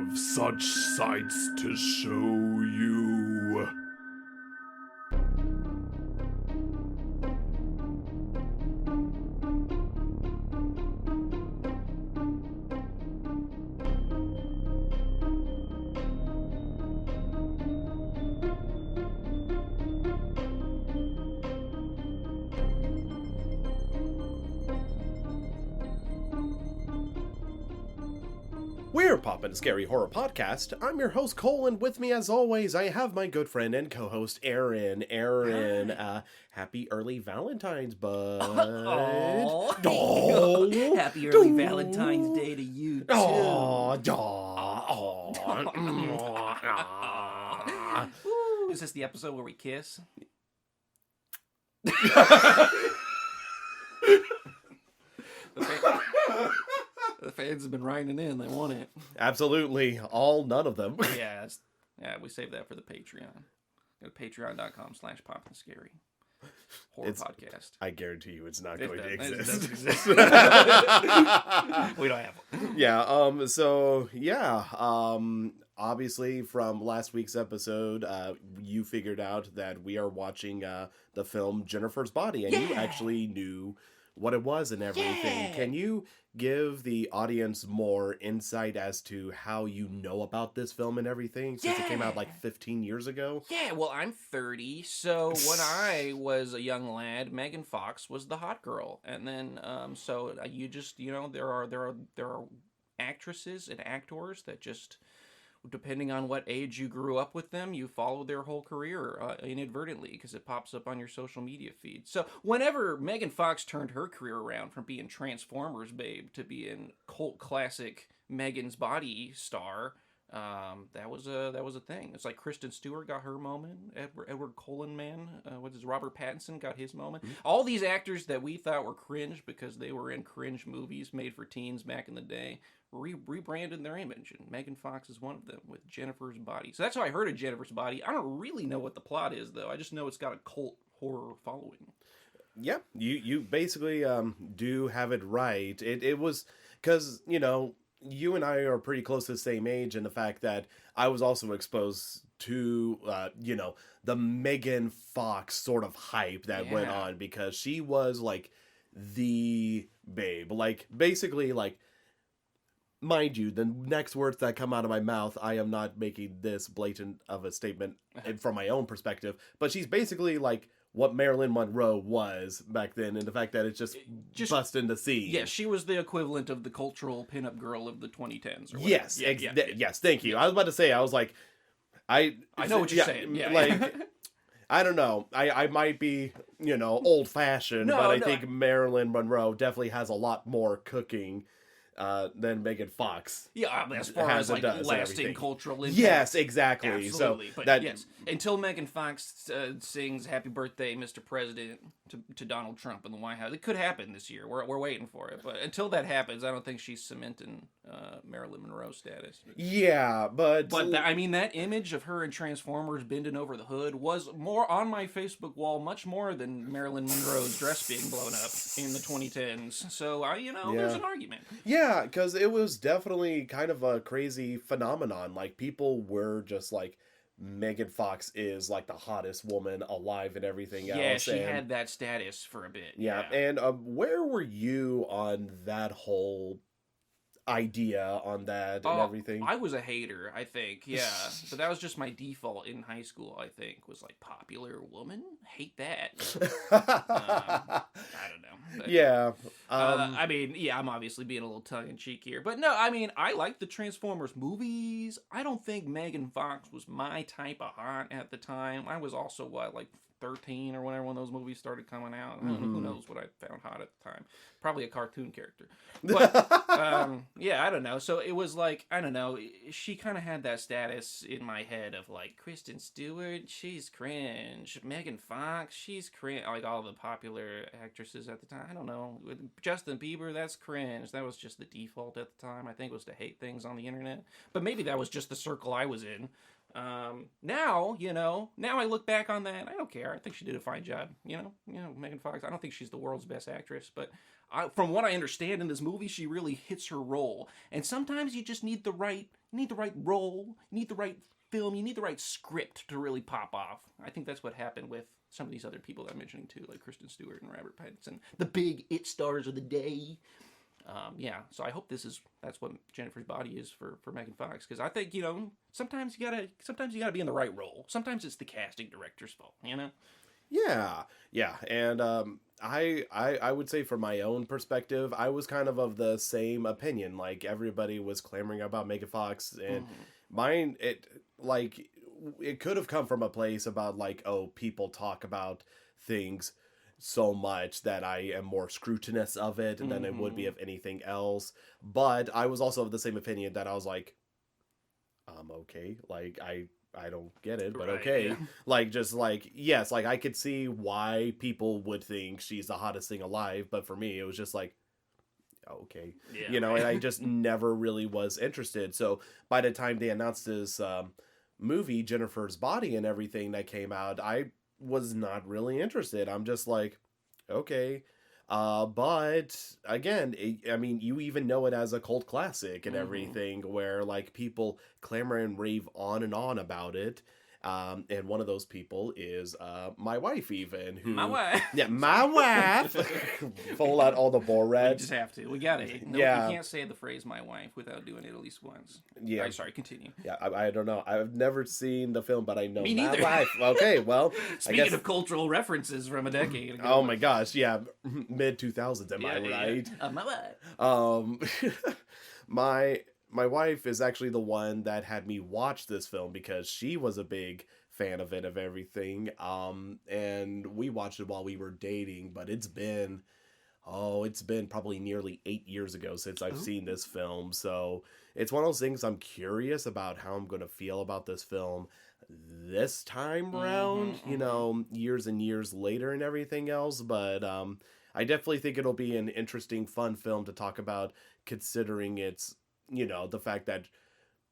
have such sights to show you. We're Poppin the Scary Horror Podcast. I'm your host, Coale, and with me, as always, I have my good friend and co-host, Aaron. Aaron, happy early Valentine's, bud. Oh, happy early Valentine's Day to you, too. Woo, is this the episode where we kiss? The fans have been writing in. They want it. Absolutely. None of them. Yeah, we saved that for the Patreon. Go to patreon.com/Poppin the Scary Horror Podcast. I guarantee you it's not going to It exist. doesn't exist. We don't have one. Yeah, obviously from last week's episode, you figured out that we are watching the film Jennifer's Body, and you actually knew what it was and everything. Yeah. Can you give the audience more insight as to how you know about this film and everything, since it came out like 15 years ago? Yeah, well, I'm 30, so when I was a young lad, Megan Fox was the hot girl, and then you just, there are actresses and actors that just, depending on what age you grew up with them, you follow their whole career inadvertently because it pops up on your social media feed. So whenever Megan Fox turned her career around from being Transformers babe to being cult classic Megan's Body star, that was a thing. It's like Kristen Stewart got her moment. Edward Cullen Robert Pattinson got his moment. Mm-hmm. All these actors that we thought were cringe because they were in cringe movies made for teens back in the day rebranded their image, and Megan Fox is one of them with Jennifer's Body. So that's how I heard of Jennifer's Body. I don't really know what the plot is, though. I just know it's got a cult horror following. Yeah, you basically do have it right. It was because, you and I are pretty close to the same age, and the fact that I was also exposed to, the Megan Fox sort of hype that went on, because she was, like, the babe. Like, basically, like, mind you, the next words that come out of my mouth, I am not making this blatant of a statement from my own perspective, but she's basically, like, what Marilyn Monroe was back then, and the fact that it's just bust into scene. Yeah, she was the equivalent of the cultural pinup girl of the 2010s. Or yes, yes, thank you. I was about to say, I was like, I know what you're saying. Yeah, like, I don't know. I might be, old-fashioned, but I think Marilyn Monroe definitely has a lot more cooking than Megan Fox. Yeah, as far as like lasting cultural impact. Yes, exactly. Absolutely. So but yes, until Megan Fox sings "Happy Birthday, Mr. President" to Donald Trump in the White House, it could happen this year. We're waiting for it, but until that happens, I don't think she's cementing Marilyn Monroe status. Yeah, but that image of her in Transformers bending over the hood was more on my Facebook wall, much more than Marilyn Monroe's dress being blown up in the 2010s. So there's an argument. Yeah, because it was definitely kind of a crazy phenomenon. Like, people were just like, Megan Fox is like the hottest woman alive and everything else. Yeah, she had that status for a bit. Yeah, and where were you on that whole idea on that and everything? I was a hater, I think. Yeah, but that was just my default in high school. I think was like popular woman, hate that. I don't know. But, yeah. I'm obviously being a little tongue in cheek here, but no, I like the Transformers movies. I don't think Megan Fox was my type of hot at the time. I was also 13 or whenever one of those movies started coming out. Who knows what I found hot at the time? Probably a cartoon character. But I don't know. So it was like, I don't know, she kind of had that status in my head of like, Kristen Stewart, she's cringe. Megan Fox, she's cringe. Like all the popular actresses at the time. I don't know. With Justin Bieber, that's cringe. That was just the default at the time. I think was to hate things on the internet. But maybe that was just the circle I was in. Now, now I look back on that, I don't care. I think she did a fine job. Megan Fox. I don't think she's the world's best actress, but from what I understand in this movie, she really hits her role. And sometimes you just need the right role, you need the right film, you need the right script to really pop off. I think that's what happened with some of these other people that I'm mentioning too, like Kristen Stewart and Robert Pattinson, the big it stars of the day. So I hope that's what Jennifer's Body is for Megan Fox, because I think sometimes you gotta be in the right role. Sometimes it's the casting director's fault. Yeah, and I would say from my own perspective, I was kind of the same opinion. Like everybody was clamoring about Megan Fox, and mine it could have come from a place about like, oh, people talk about things so much that I am more scrutinous of it than it would be of anything else. But I was also of the same opinion that I was like, okay, like I don't get it, but okay. Yeah. Like, just like, yes, like I could see why people would think she's the hottest thing alive, but for me, it was just like, okay, and I just never really was interested. So by the time they announced this movie, Jennifer's Body, and everything that came out, I was not really interested. I'm just like, okay. But again, I mean, you even know it as a cult classic and everything, where like people clamor and rave on and on about it. And one of those people is my wife, even. My wife. Yeah, my wife. Pull out all the Borat. We just have to. We gotta. No, yeah. You can't say the phrase "my wife" without doing it at least once. Yeah. Sorry, continue. Yeah, I don't know. I've never seen the film, but I know Me neither. my wife. Okay, well. Speaking of cultural references from a decade ago. Oh my gosh, yeah. Mid-2000s, am I right? My wife. My wife is actually the one that had me watch this film because she was a big fan of it, of everything. And we watched it while we were dating, but it's been probably nearly 8 years ago since I've seen this film. So it's one of those things I'm curious about how I'm going to feel about this film this time around, years and years later and everything else. But I definitely think it'll be an interesting, fun film to talk about, considering it's, the fact that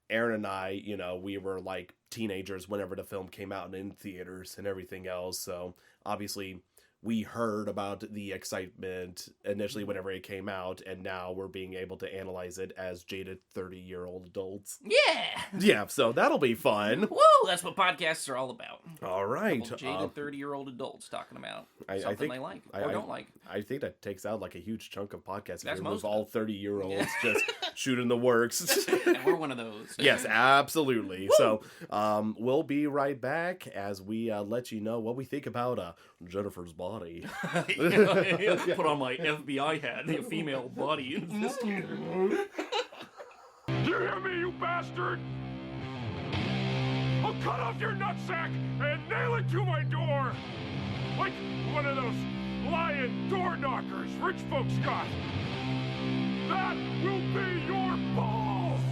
Aaron and I, we were like teenagers whenever the film came out and in theaters and everything else. So obviously we heard about the excitement initially whenever it came out, and now we're being able to analyze it as jaded 30-year-old adults. Yeah! Yeah, so that'll be fun. Woo! That's what podcasts are all about. All right. Jaded 30-year-old adults talking about something they like or don't like. I think that takes out like a huge chunk of podcasts. That's most all 30-year-olds just shooting the works. And we're one of those. Yes, absolutely. Woo! So we'll be right back as we let you know what we think about Jennifer's Body. Put on my FBI hat, the female body. Do you hear me, you bastard? I'll cut off your nutsack and nail it to my door! Like one of those lion door knockers rich folks got! That will be your balls!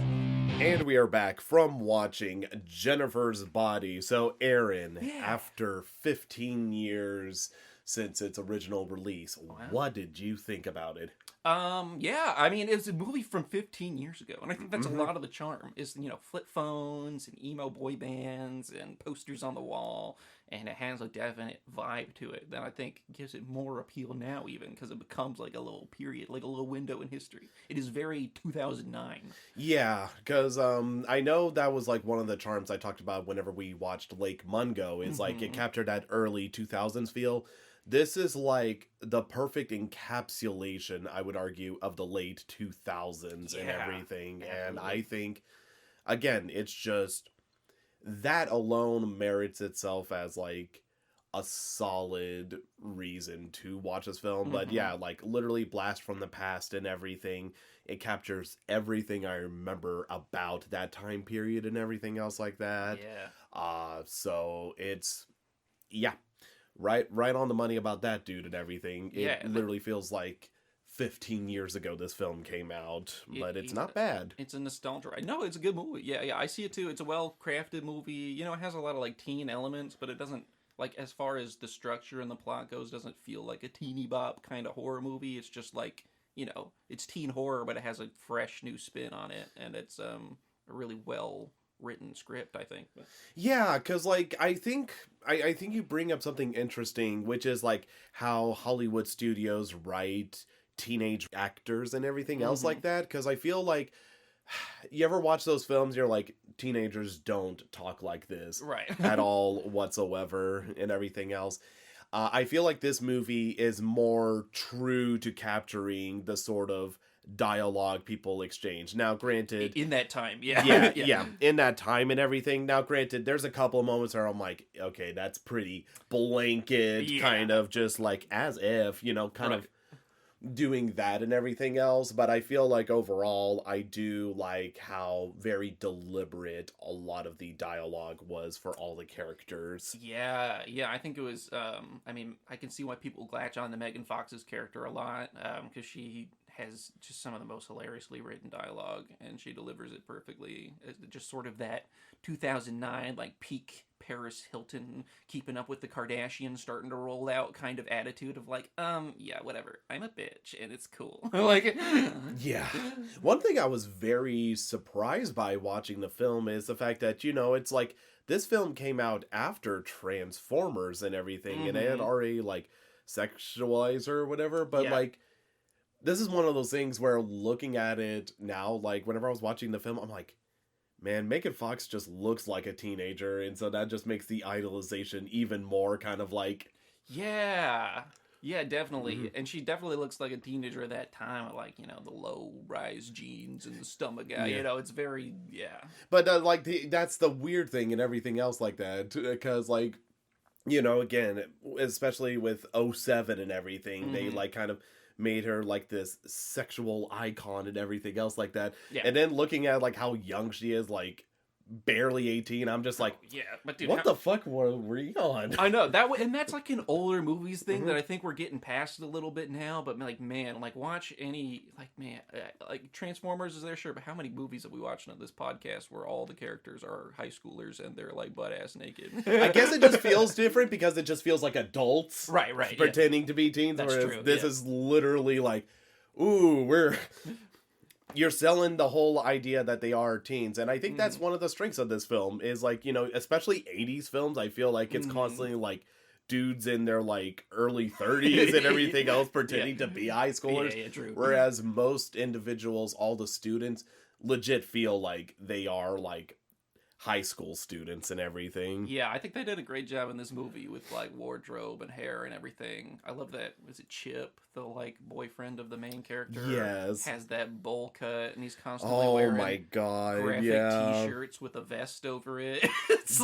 And we are back from watching Jennifer's Body. So, Aaron, after 15 years since its original release, what did you think about it? I mean, it's a movie from 15 years ago, and I think that's a lot of the charm, is, flip phones and emo boy bands and posters on the wall, and it has a definite vibe to it that I think gives it more appeal now, even, because it becomes like a little period, like a little window in history. It is very 2009. Yeah, because I know that was like one of the charms I talked about whenever we watched Lake Mungo, is like it captured that early 2000s feel. This is like the perfect encapsulation, I would argue, of the late 2000s and everything. Absolutely. And I think, again, it's just that alone merits itself as like a solid reason to watch this film. But yeah, like literally blast from the past and everything. It captures everything I remember about that time period and everything else like that. Yeah. So it's, right on the money about that dude and everything. It literally feels like 15 years ago this film came out, but it's not bad. It's a nostalgia ride. No, it's a good movie. Yeah, I see it too. It's a well-crafted movie. It has a lot of like teen elements, but it doesn't, like, as far as the structure and the plot goes, doesn't feel like a teeny bop kind of horror movie. It's just like, it's teen horror, but it has a fresh new spin on it, and it's a really well written script, I think. But... Yeah, because like I think you bring up something interesting, which is like how Hollywood studios write teenage actors and everything else like that. Because I feel like you ever watch those films, you're like, teenagers don't talk like this right at all whatsoever and everything else. I feel like this movie is more true to capturing the sort of dialogue people exchange. Now, granted, in that time, yeah. yeah, in that time and everything. Now, granted, there's a couple of moments where I'm like, okay, that's pretty blanket, kind of just like as if, you know, kind of doing that and everything else. But I feel like overall, I do like how very deliberate a lot of the dialogue was for all the characters. Yeah, I think it was, I mean, I can see why people latch on to Megan Fox's character a lot, because she has just some of the most hilariously written dialogue, and she delivers it perfectly. It's just sort of that 2009, like, peak Paris Hilton, keeping up with the Kardashians, starting to roll out kind of attitude of like, yeah, whatever, I'm a bitch, and it's cool. Like, yeah. One thing I was very surprised by watching the film is the fact that, you know, it's like, this film came out after Transformers and everything, and it had already, like, sexualized her or whatever, but, like, this is one of those things where looking at it now, like, whenever I was watching the film, I'm like, man, Megan Fox just looks like a teenager, and so that just makes the idolization even more kind of like... Yeah, definitely. And she definitely looks like a teenager at that time, like, you know, the low-rise jeans and the stomach guy, you know, it's very, But, like, that's the weird thing and everything else like that, because, like, you know, again, especially with 07 and everything, they, like, kind of made her like this sexual icon and everything else like that. And then looking at like how young she is, like barely 18, I'm just like, but dude, what the fuck were we on? I know and that's like an older movies thing that I think we're getting past a little bit now. But like, man, like watch any like Transformers is there, sure, but how many movies have we watched on this podcast where all the characters are high schoolers and they're like butt ass naked? I guess it just feels different because it just feels like adults, right, pretending to be teens. That's true. This is literally like, ooh, you're selling the whole idea that they are teens, and I think that's one of the strengths of this film is like, you know, especially 80s films, I feel like it's constantly like dudes in their like early 30s and everything else pretending to be high schoolers, true. Whereas most individuals, all the students, legit feel like they are like high school students and everything. Yeah, I think they did a great job in this movie with like wardrobe and hair and everything. I love that. Was it Chip, the like boyfriend of the main character? Yes, has that bowl cut and he's constantly wearing my god, graphic t-shirts with a vest over it. it's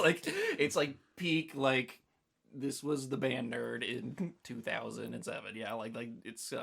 like peak like. This was the band nerd in 2007. Yeah, like it's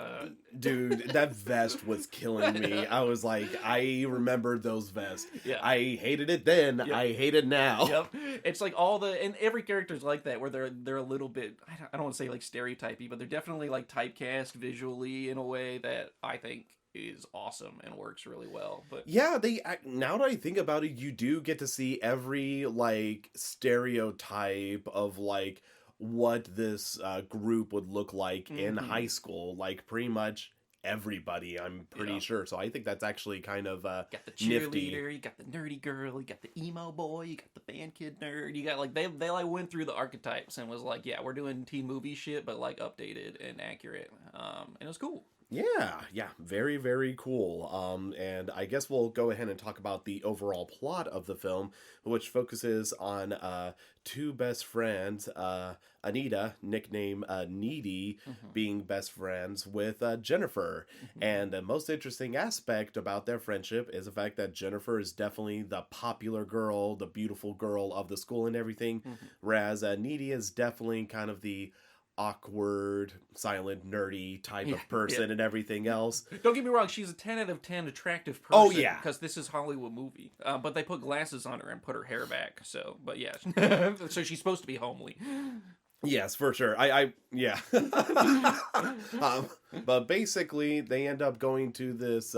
dude, that vest was killing me. I was like, I remembered those vests. Yeah. I hated it then. Yep. I hate it now. Yep. It's like and every character's like that, where they're a little bit, I don't want to say like stereotypy, but they're definitely like typecast visually in a way that I think is awesome and works really well. But yeah, now that I think about it, you do get to see every like stereotype of like what this group would look like in high school, like pretty much everybody, I'm pretty sure. So I think that's actually kind of got the cheerleader, nifty. You got the nerdy girl, you got the emo boy, you got the band kid nerd, you got like they like went through the archetypes and was like, yeah, we're doing teen movie shit, but like updated and accurate, and it was cool. Yeah, very, very cool. And I guess we'll go ahead and talk about the overall plot of the film, which focuses on two best friends, Anita, nicknamed Needy, being best friends with Jennifer. And the most interesting aspect about their friendship is the fact that Jennifer is definitely the popular girl, the beautiful girl of the school and everything, whereas Needy is definitely kind of the awkward, silent, nerdy type of person and everything else. Don't get me wrong, she's a 10 out of 10 attractive person. Oh, yeah. Because this is Hollywood movie. But they put glasses on her and put her hair back. So, but yeah. So she's supposed to be homely. Yes, for sure. Yeah. But basically, they end up going to this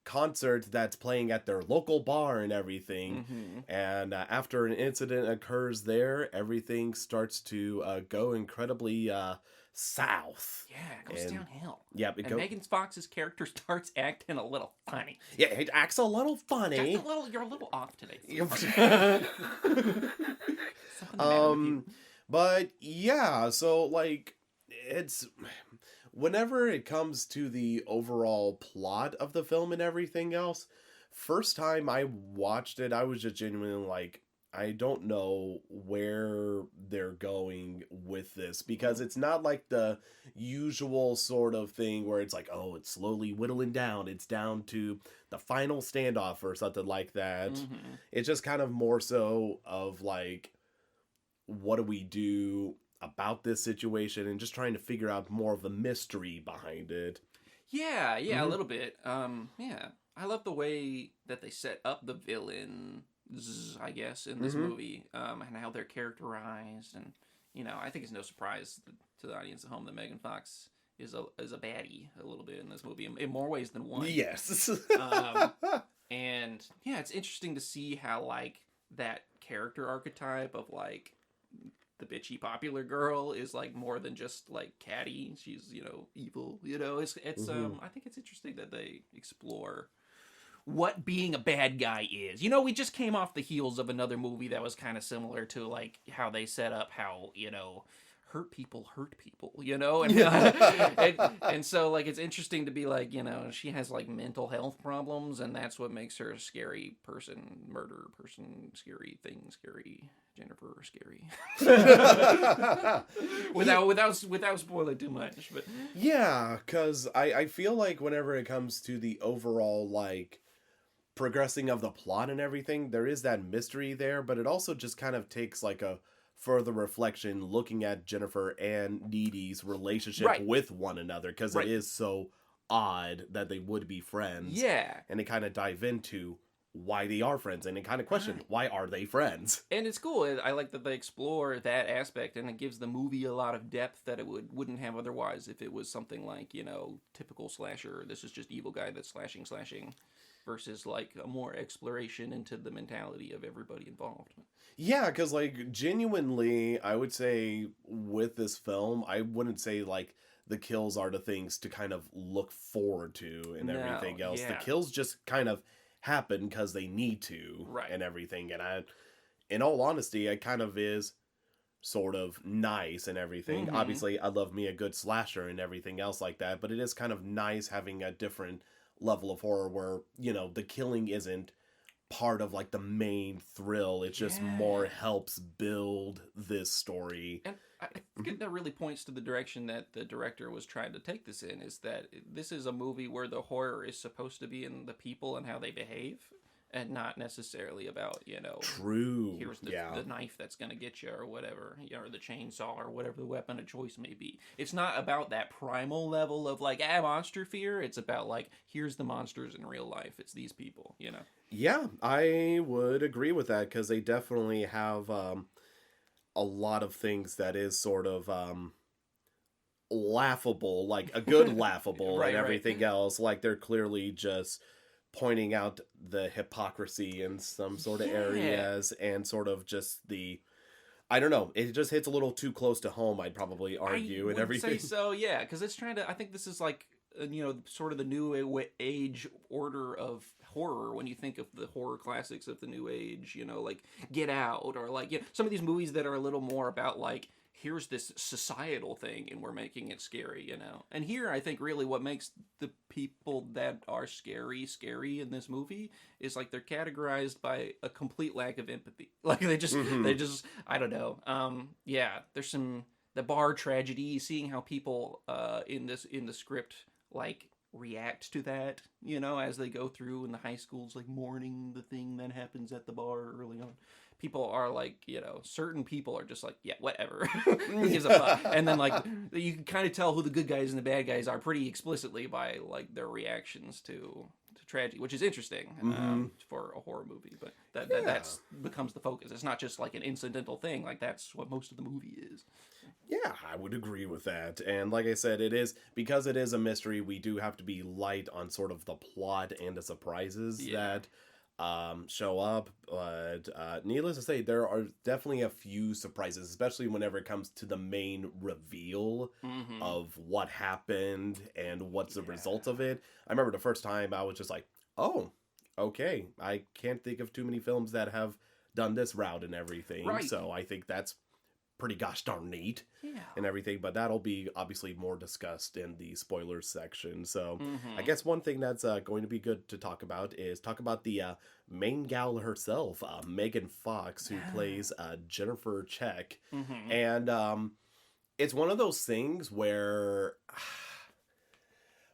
concert that's playing at their local bar and everything. And after an incident occurs there, everything starts to go incredibly south. Yeah, it goes downhill. Yep, and Megan Fox's character starts acting a little funny. Yeah, it acts a little funny. Just a little. You're a little off today. Something the matter with you. But yeah, so like it's whenever it comes to the overall plot of the film and everything else, first time I watched it, I was just genuinely like, I don't know where they're going with this, because it's not like the usual sort of thing where it's like, oh, it's slowly whittling down. It's down to the final standoff or something like that. Mm-hmm. It's just kind of more so of like, what do we do about this situation, and just trying to figure out more of the mystery behind it. Yeah, a little bit. Yeah. I love the way that they set up the villains, I guess, in this movie, and how they're characterized. And, you know, I think it's no surprise to the audience at home that Megan Fox is a baddie a little bit in this movie, in more ways than one. Yes. And, yeah, it's interesting to see how, like, that character archetype of, like, the bitchy popular girl is like more than just like catty. She's, you know, evil. You know, it's I think it's interesting that they explore what being a bad guy is. You know, we just came off the heels of another movie that was kind of similar to like how they set up how, you know, hurt people, you know, and, and so like it's interesting to be like, you know, she has like mental health problems, and that's what makes her a scary person, murder person, scary thing, scary Jennifer, scary. without spoiling too much, but yeah, because I feel like whenever it comes to the overall like progressing of the plot and everything, there is that mystery there, but it also just kind of takes like a further reflection looking at Jennifer and Needy's relationship with one another, because it is so odd that they would be friends. Yeah. And they kind of dive into why they are friends, and they kind of question why are they friends. And it's cool. I like that they explore that aspect, and it gives the movie a lot of depth that it wouldn't have otherwise if it was something like, you know, typical slasher. This is just evil guy that's slashing, versus like a more exploration into the mentality of everybody involved. Yeah, because like genuinely, I would say with this film, I wouldn't say like the kills are the things to kind of look forward to and everything else. Yeah. The kills just kind of happen because they need to, right, and everything. And in all honesty, it kind of is sort of nice and everything. Obviously, I love me a good slasher and everything else like that, but it is kind of nice having a different level of horror where, you know, the killing isn't part of like the main thrill. It just more helps build this story. And I think that really points to the direction that the director was trying to take this in, is that this is a movie where the horror is supposed to be in the people and how they behave, and not necessarily about, you know, true, here's the knife that's going to get you, or whatever, you know, or the chainsaw, or whatever the weapon of choice may be. It's not about that primal level of like, monster fear. It's about like, here's the monsters in real life. It's these people, you know? Yeah, I would agree with that, because they definitely have a lot of things that is sort of laughable, like a good laughable and everything else. Like they're clearly just pointing out the hypocrisy in some sort of areas, and sort of just the, I don't know, it just hits a little too close to home, I'd probably argue, and everything. I would say so, yeah, because it's trying to, I think this is like, you know, sort of the new age order of horror when you think of the horror classics of the new age, you know, like Get Out, or like, you know, some of these movies that are a little more about like, here's this societal thing and we're making it scary, you know. And here I think really what makes the people that are scary in this movie is like they're categorized by a complete lack of empathy. Like they just I don't know. There's some, the bar tragedy, seeing how people in the script like react to that, you know, as they go through in the high schools, like mourning the thing that happens at the bar early on. People are like, you know, certain people are just like, yeah, whatever. Who gives a fuck? And then like you can kind of tell who the good guys and the bad guys are pretty explicitly by like their reactions to tragedy, which is interesting for a horror movie. But that's becomes the focus. It's not just like an incidental thing. Like that's what most of the movie is. Yeah, I would agree with that. And like I said, it is, because it is a mystery, we do have to be light on sort of the plot and the surprises that show up. But needless to say, there are definitely a few surprises, especially whenever it comes to the main reveal of what happened and what's the result of it. I remember the first time I was just like, oh, okay. I can't think of too many films that have done this route and everything. Right. So I think that's pretty gosh darn neat Yeah. and everything, but that'll be obviously more discussed in the spoilers section. So I guess one thing that's going to be good to talk about is talk about the main gal herself, Megan Fox, who plays Jennifer Check. And it's one of those things where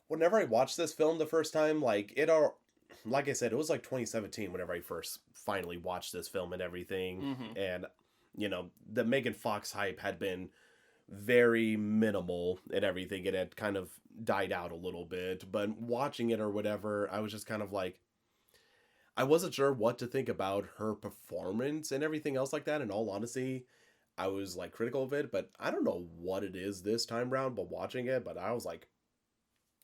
whenever I watched this film the first time, like I said, it was like 2017 whenever I first finally watched this film and everything. And you know, the Megan Fox hype had been very minimal and everything. It had kind of died out a little bit, but watching it or whatever, I was just kind of like, I wasn't sure what to think about her performance and everything else like that. In all honesty, I was like critical of it, but I don't know what it is this time round, but watching it, but I was like,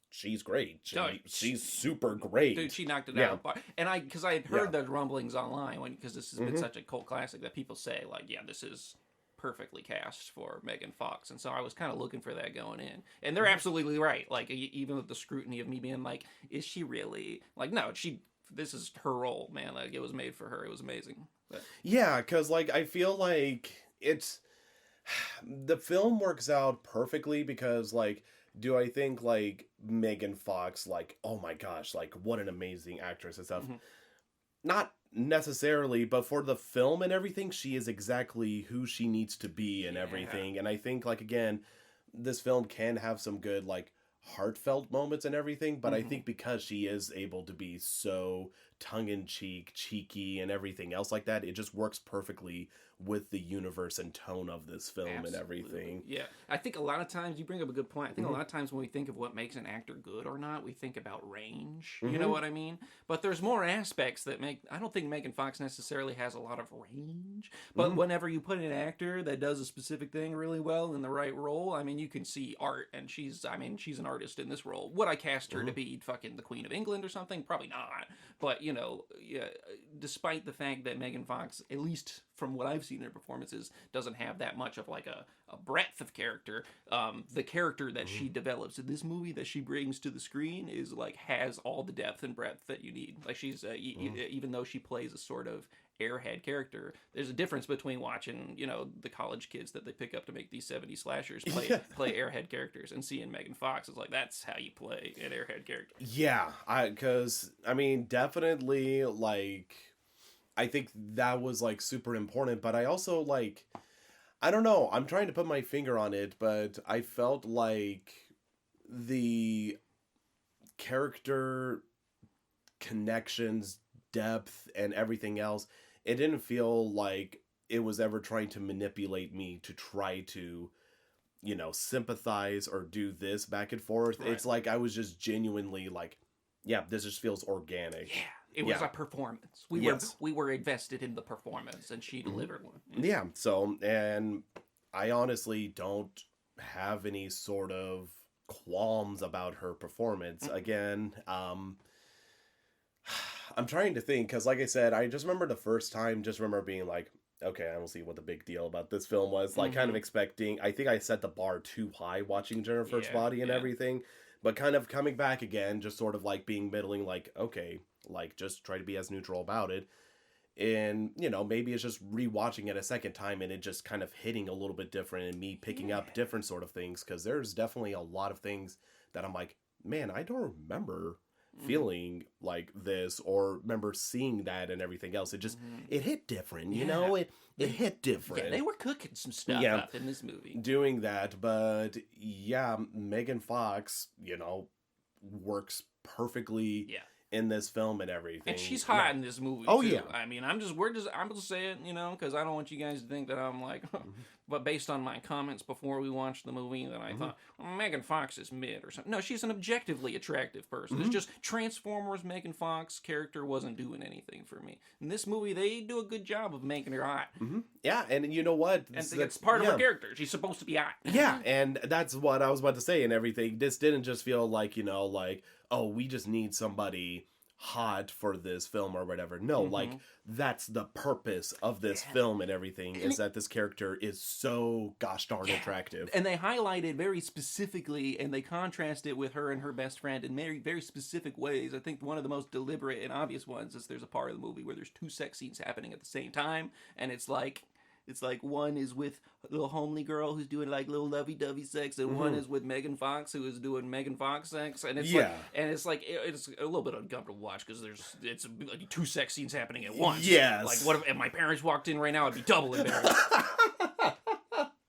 she's great. She's super great. Dude, she knocked it out of the park. And because I had heard the rumblings online, because this has been such a cult classic, that people say, like, yeah, this is perfectly cast for Megan Fox. And so I was kind of looking for that going in. And they're absolutely right. Like, even with the scrutiny of me being like, is she really? Like, no, this is her role, man. Like, it was made for her. It was amazing. But, yeah, because, like, I feel like the film works out perfectly because, like, do I think, like, Megan Fox, like, oh my gosh, like, what an amazing actress and stuff? Not necessarily, but for the film and everything, she is exactly who she needs to be and everything. And I think, like, again, this film can have some good, like, heartfelt moments and everything, but I think because she is able to be so tongue-in-cheek, cheeky, and everything else like that, it just works perfectly with the universe and tone of this film and everything. Yeah. I think a lot of times, you bring up a good point, I think a lot of times when we think of what makes an actor good or not, we think about range, you know what I mean? But there's more aspects that I don't think Megan Fox necessarily has a lot of range, but whenever you put an actor that does a specific thing really well in the right role, I mean, you can see art, and she's an artist in this role. Would I cast her to be fucking the Queen of England or something? Probably not. But, you know, despite the fact that Megan Fox, at least from what I've seen in her performances, doesn't have that much of like a breadth of character, the character that she develops in this movie that she brings to the screen is like, has all the depth and breadth that you need. Like, she's even though she plays a sort of airhead character, there's a difference between watching, you know, the college kids that they pick up to make these 70s slashers play airhead characters, and seeing Megan Fox is like, that's how you play an airhead character. Yeah, because I mean, definitely, like, I think that was like super important, but I also, like, I don't know, I'm trying to put my finger on it, but I felt like the character connections, depth, and everything else, it didn't feel like it was ever trying to manipulate me to try to, you know, sympathize or do this back and forth. Right. It's like I was just genuinely like, yeah, this just feels organic. Yeah, it was a performance. We were invested in the performance, and she delivered one. Yeah, so, and I honestly don't have any sort of qualms about her performance. Again, I'm trying to think, because like I said, I just remember the first time, being like, okay, I don't see what the big deal about this film was. Like, kind of expecting, I think I set the bar too high watching Jennifer's Body and everything, but kind of coming back again, just sort of like being middling, like, okay, like, just try to be as neutral about it. And, you know, maybe it's just rewatching it a second time and it just kind of hitting a little bit different and me picking up different sort of things, because there's definitely a lot of things that I'm like, man, I don't remember feeling like this or remember seeing that and everything else. It just it hit different, you know. It hit different. Yeah, they were cooking some stuff up in this movie, doing that. But yeah, Megan Fox, you know, works perfectly in this film and everything, and she's hot in this movie too. I mean, I'm just saying, you know, because I don't want you guys to think that I'm like but based on my comments before we watched the movie, that I thought Megan Fox is mid or something. No, she's an objectively attractive person. It's just Transformers Megan Fox character wasn't doing anything for me. In this movie, they do a good job of making her hot. Yeah, and you know what? That's part of her character. She's supposed to be hot. Yeah, and that's what I was about to say and everything. This didn't just feel like, you know, like, oh, we just need somebody hot for this film or whatever. No, like that's the purpose of this film and everything, is that this character is so gosh darn attractive. And they highlight it very specifically, and they contrast it with her and her best friend in very, very specific ways. I think one of the most deliberate and obvious ones is there's a part of the movie where there's two sex scenes happening at the same time, and it's like one is with a little homely girl who's doing like little lovey-dovey sex, and one is with Megan Fox who is doing Megan Fox sex, and it's it's a little bit uncomfortable to watch because it's like two sex scenes happening at once. Yes. Like what if my parents walked in right now? I'd be double embarrassed.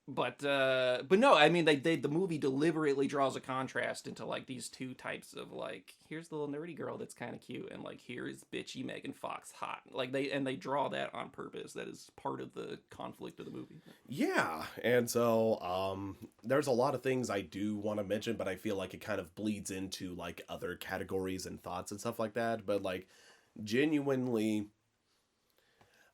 But no, I mean the movie deliberately draws a contrast into like these two types of like, here's the little nerdy girl that's kind of cute, and like here's bitchy Megan Fox hot. Like they draw that on purpose. That is part of the conflict of the movie. Yeah, and so there's a lot of things I do want to mention, but I feel like it kind of bleeds into like other categories and thoughts and stuff like that. But like genuinely,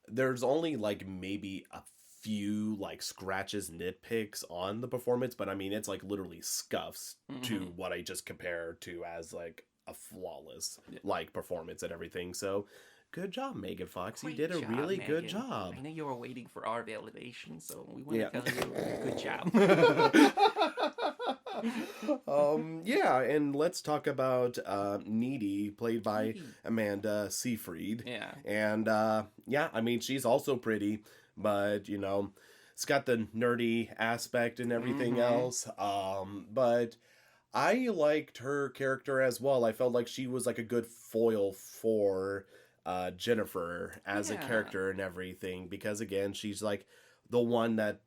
there's only like maybe a few like scratches, nitpicks on the performance, but I mean it's like literally scuffs to what I just compare to as like a flawless like performance and everything. So good job, Megan Fox. You did a really good job. I know you were waiting for our validation, so we want to tell you good job. Yeah, and let's talk about Needy, played by Amanda Seyfried. Yeah. And yeah, I mean she's also pretty, but you know, it's got the nerdy aspect and everything else. But I liked her character as well. I felt like she was like a good foil for Jennifer as a character and everything, because again, she's like the one that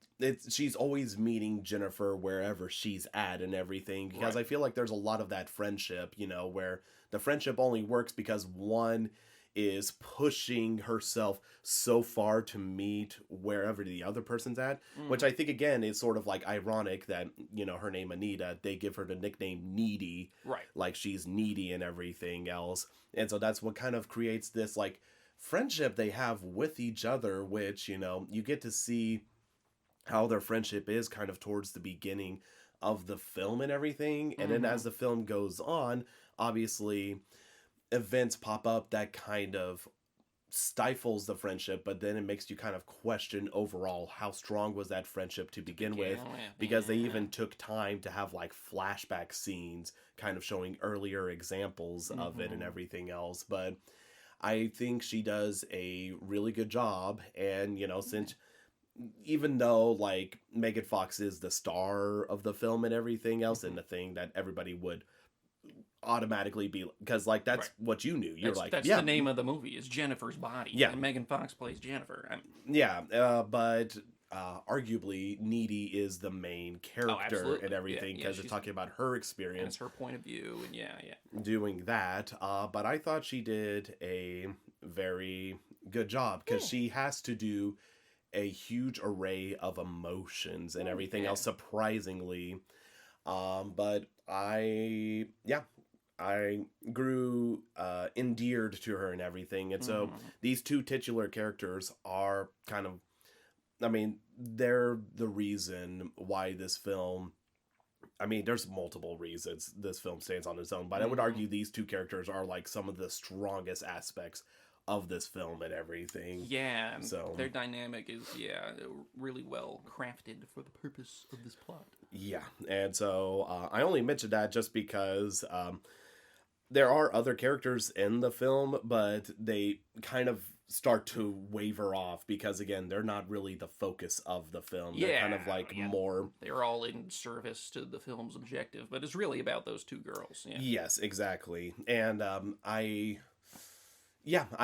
she's always meeting Jennifer wherever she's at and everything, because I feel like there's a lot of that friendship, you know, where the friendship only works because one is pushing herself so far to meet wherever the other person's at, which I think again is sort of like ironic that, you know, her name Anita, they give her the nickname Needy, right? Like she's needy and everything else. And so that's what kind of creates this like friendship they have with each other, which, you know, you get to see how their friendship is kind of towards the beginning of the film and everything. And then as the film goes on, obviously events pop up that kind of stifles the friendship, but then it makes you kind of question overall how strong was that friendship to begin with, because they even took time to have like flashback scenes kind of showing earlier examples of it and everything else. But I think she does a really good job. And you know, since even though like Megan Fox is the star of the film and everything else, and the thing that everybody would automatically be, because like that's what you knew, that's the name of the movie is Jennifer's Body, and Megan Fox plays Jennifer. But arguably Needy is the main character and everything, because it's talking about her experience, and it's her point of view, and doing that. But I thought she did a very good job, because she has to do a huge array of emotions and everything else, surprisingly. But I grew endeared to her and everything. And so these two titular characters are kind of, I mean, they're the reason why this film, I mean, there's multiple reasons this film stands on its own, but I would argue these two characters are like some of the strongest aspects of this film and everything. Yeah, so their dynamic is really well crafted for the purpose of this plot. Yeah, and so I only mentioned that just because there are other characters in the film, but they kind of start to waver off because, again, they're not really the focus of the film. They're kind of like more... They're all in service to the film's objective, but it's really about those two girls. Yeah. Yes, exactly. And I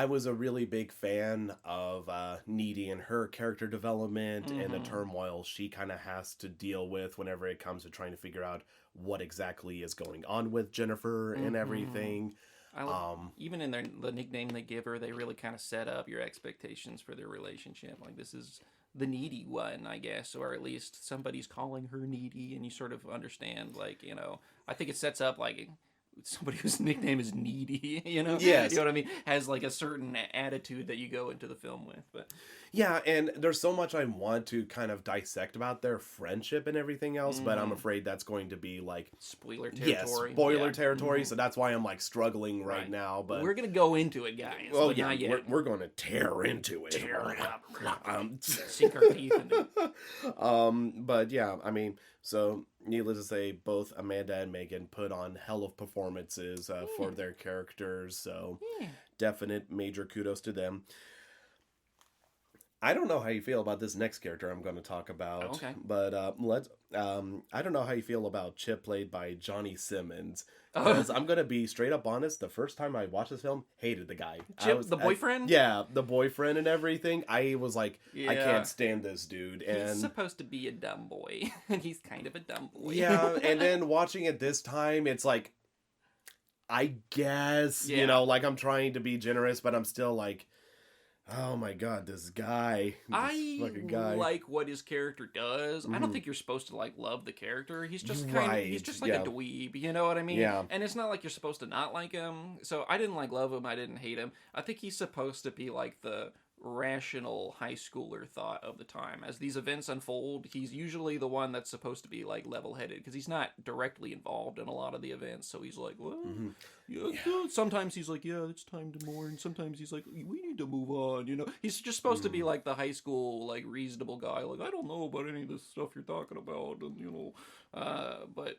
was a really big fan of Needy and her character development and the turmoil she kind of has to deal with whenever it comes to trying to figure out what exactly is going on with Jennifer and everything. Even in the nickname they give her, they really kind of set up your expectations for their relationship. Like, this is the needy one, I guess, or at least somebody's calling her needy, and you sort of understand, like, you know, I think it sets up, like, somebody whose nickname is Needy, you know? Yes. You know what I mean? Has like a certain attitude that you go into the film with. But Yeah, and there's so much I want to kind of dissect about their friendship and everything else, but I'm afraid that's going to be like spoiler territory. Yes, spoiler territory. So that's why I'm like struggling right now. But we're gonna go into it, guys. well, but yeah, not yet. we're going to tear into it. Tear it up. Sink our teeth into it. But yeah, I mean, so needless to say, both Amanda and Megan put on hell of performances for their characters. So definite major kudos to them. I don't know how you feel about this next character I'm going to talk about. Okay. But let's. I don't know how you feel about Chip, played by Johnny Simmons. Because I'm going to be straight up honest. The first time I watched this film, hated the guy. Chip, the boyfriend? Yeah, the boyfriend and everything. I was like, I can't stand this dude. And he's supposed to be a dumb boy. And he's kind of a dumb boy. Yeah, and then watching it this time, it's like, I guess, you know, like I'm trying to be generous, but I'm still like, oh my god, this guy. I like what his character does. I don't think you're supposed to like love the character. He's just he's just like a dweeb, you know what I mean? Yeah. And it's not like you're supposed to not like him. So I didn't like love him, I didn't hate him. I think he's supposed to be like the rational high schooler thought of the time. As these events unfold, he's usually the one that's supposed to be like level-headed because he's not directly involved in a lot of the events. So he's like, well, sometimes he's like, yeah, it's time to mourn. Sometimes he's like, we need to move on. You know, he's just supposed to be like the high school, like reasonable guy. Like, I don't know about any of this stuff you're talking about, and you know, but.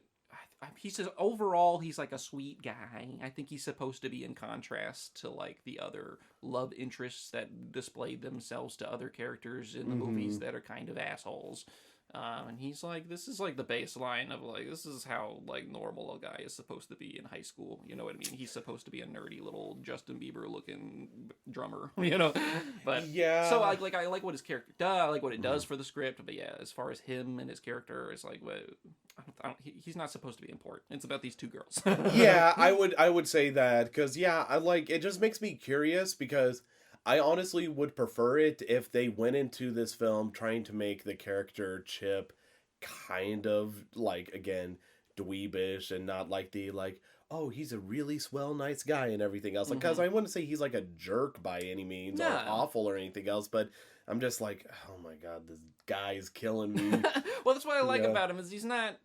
He says overall he's like a sweet guy. I think he's supposed to be in contrast to like the other love interests that displayed themselves to other characters in the movies that are kind of assholes. And he's like, this is like the baseline of like, this is how like normal a guy is supposed to be in high school. You know what I mean? He's supposed to be a nerdy little Justin Bieber looking drummer, you know? But yeah. So I like what his character does. I like what it does for the script. But yeah, as far as him and his character, it's like, he's not supposed to be important. It's about these two girls. Yeah, I would say that because I like it. Just makes me curious because I honestly would prefer it if they went into this film trying to make the character Chip kind of like, again, dweebish and not like the like, oh, he's a really swell, nice guy and everything else. Because I wouldn't say he's like a jerk by any means or awful or anything else, but I'm just like, oh my god, this guy's killing me. Well, that's what I like about him is he's not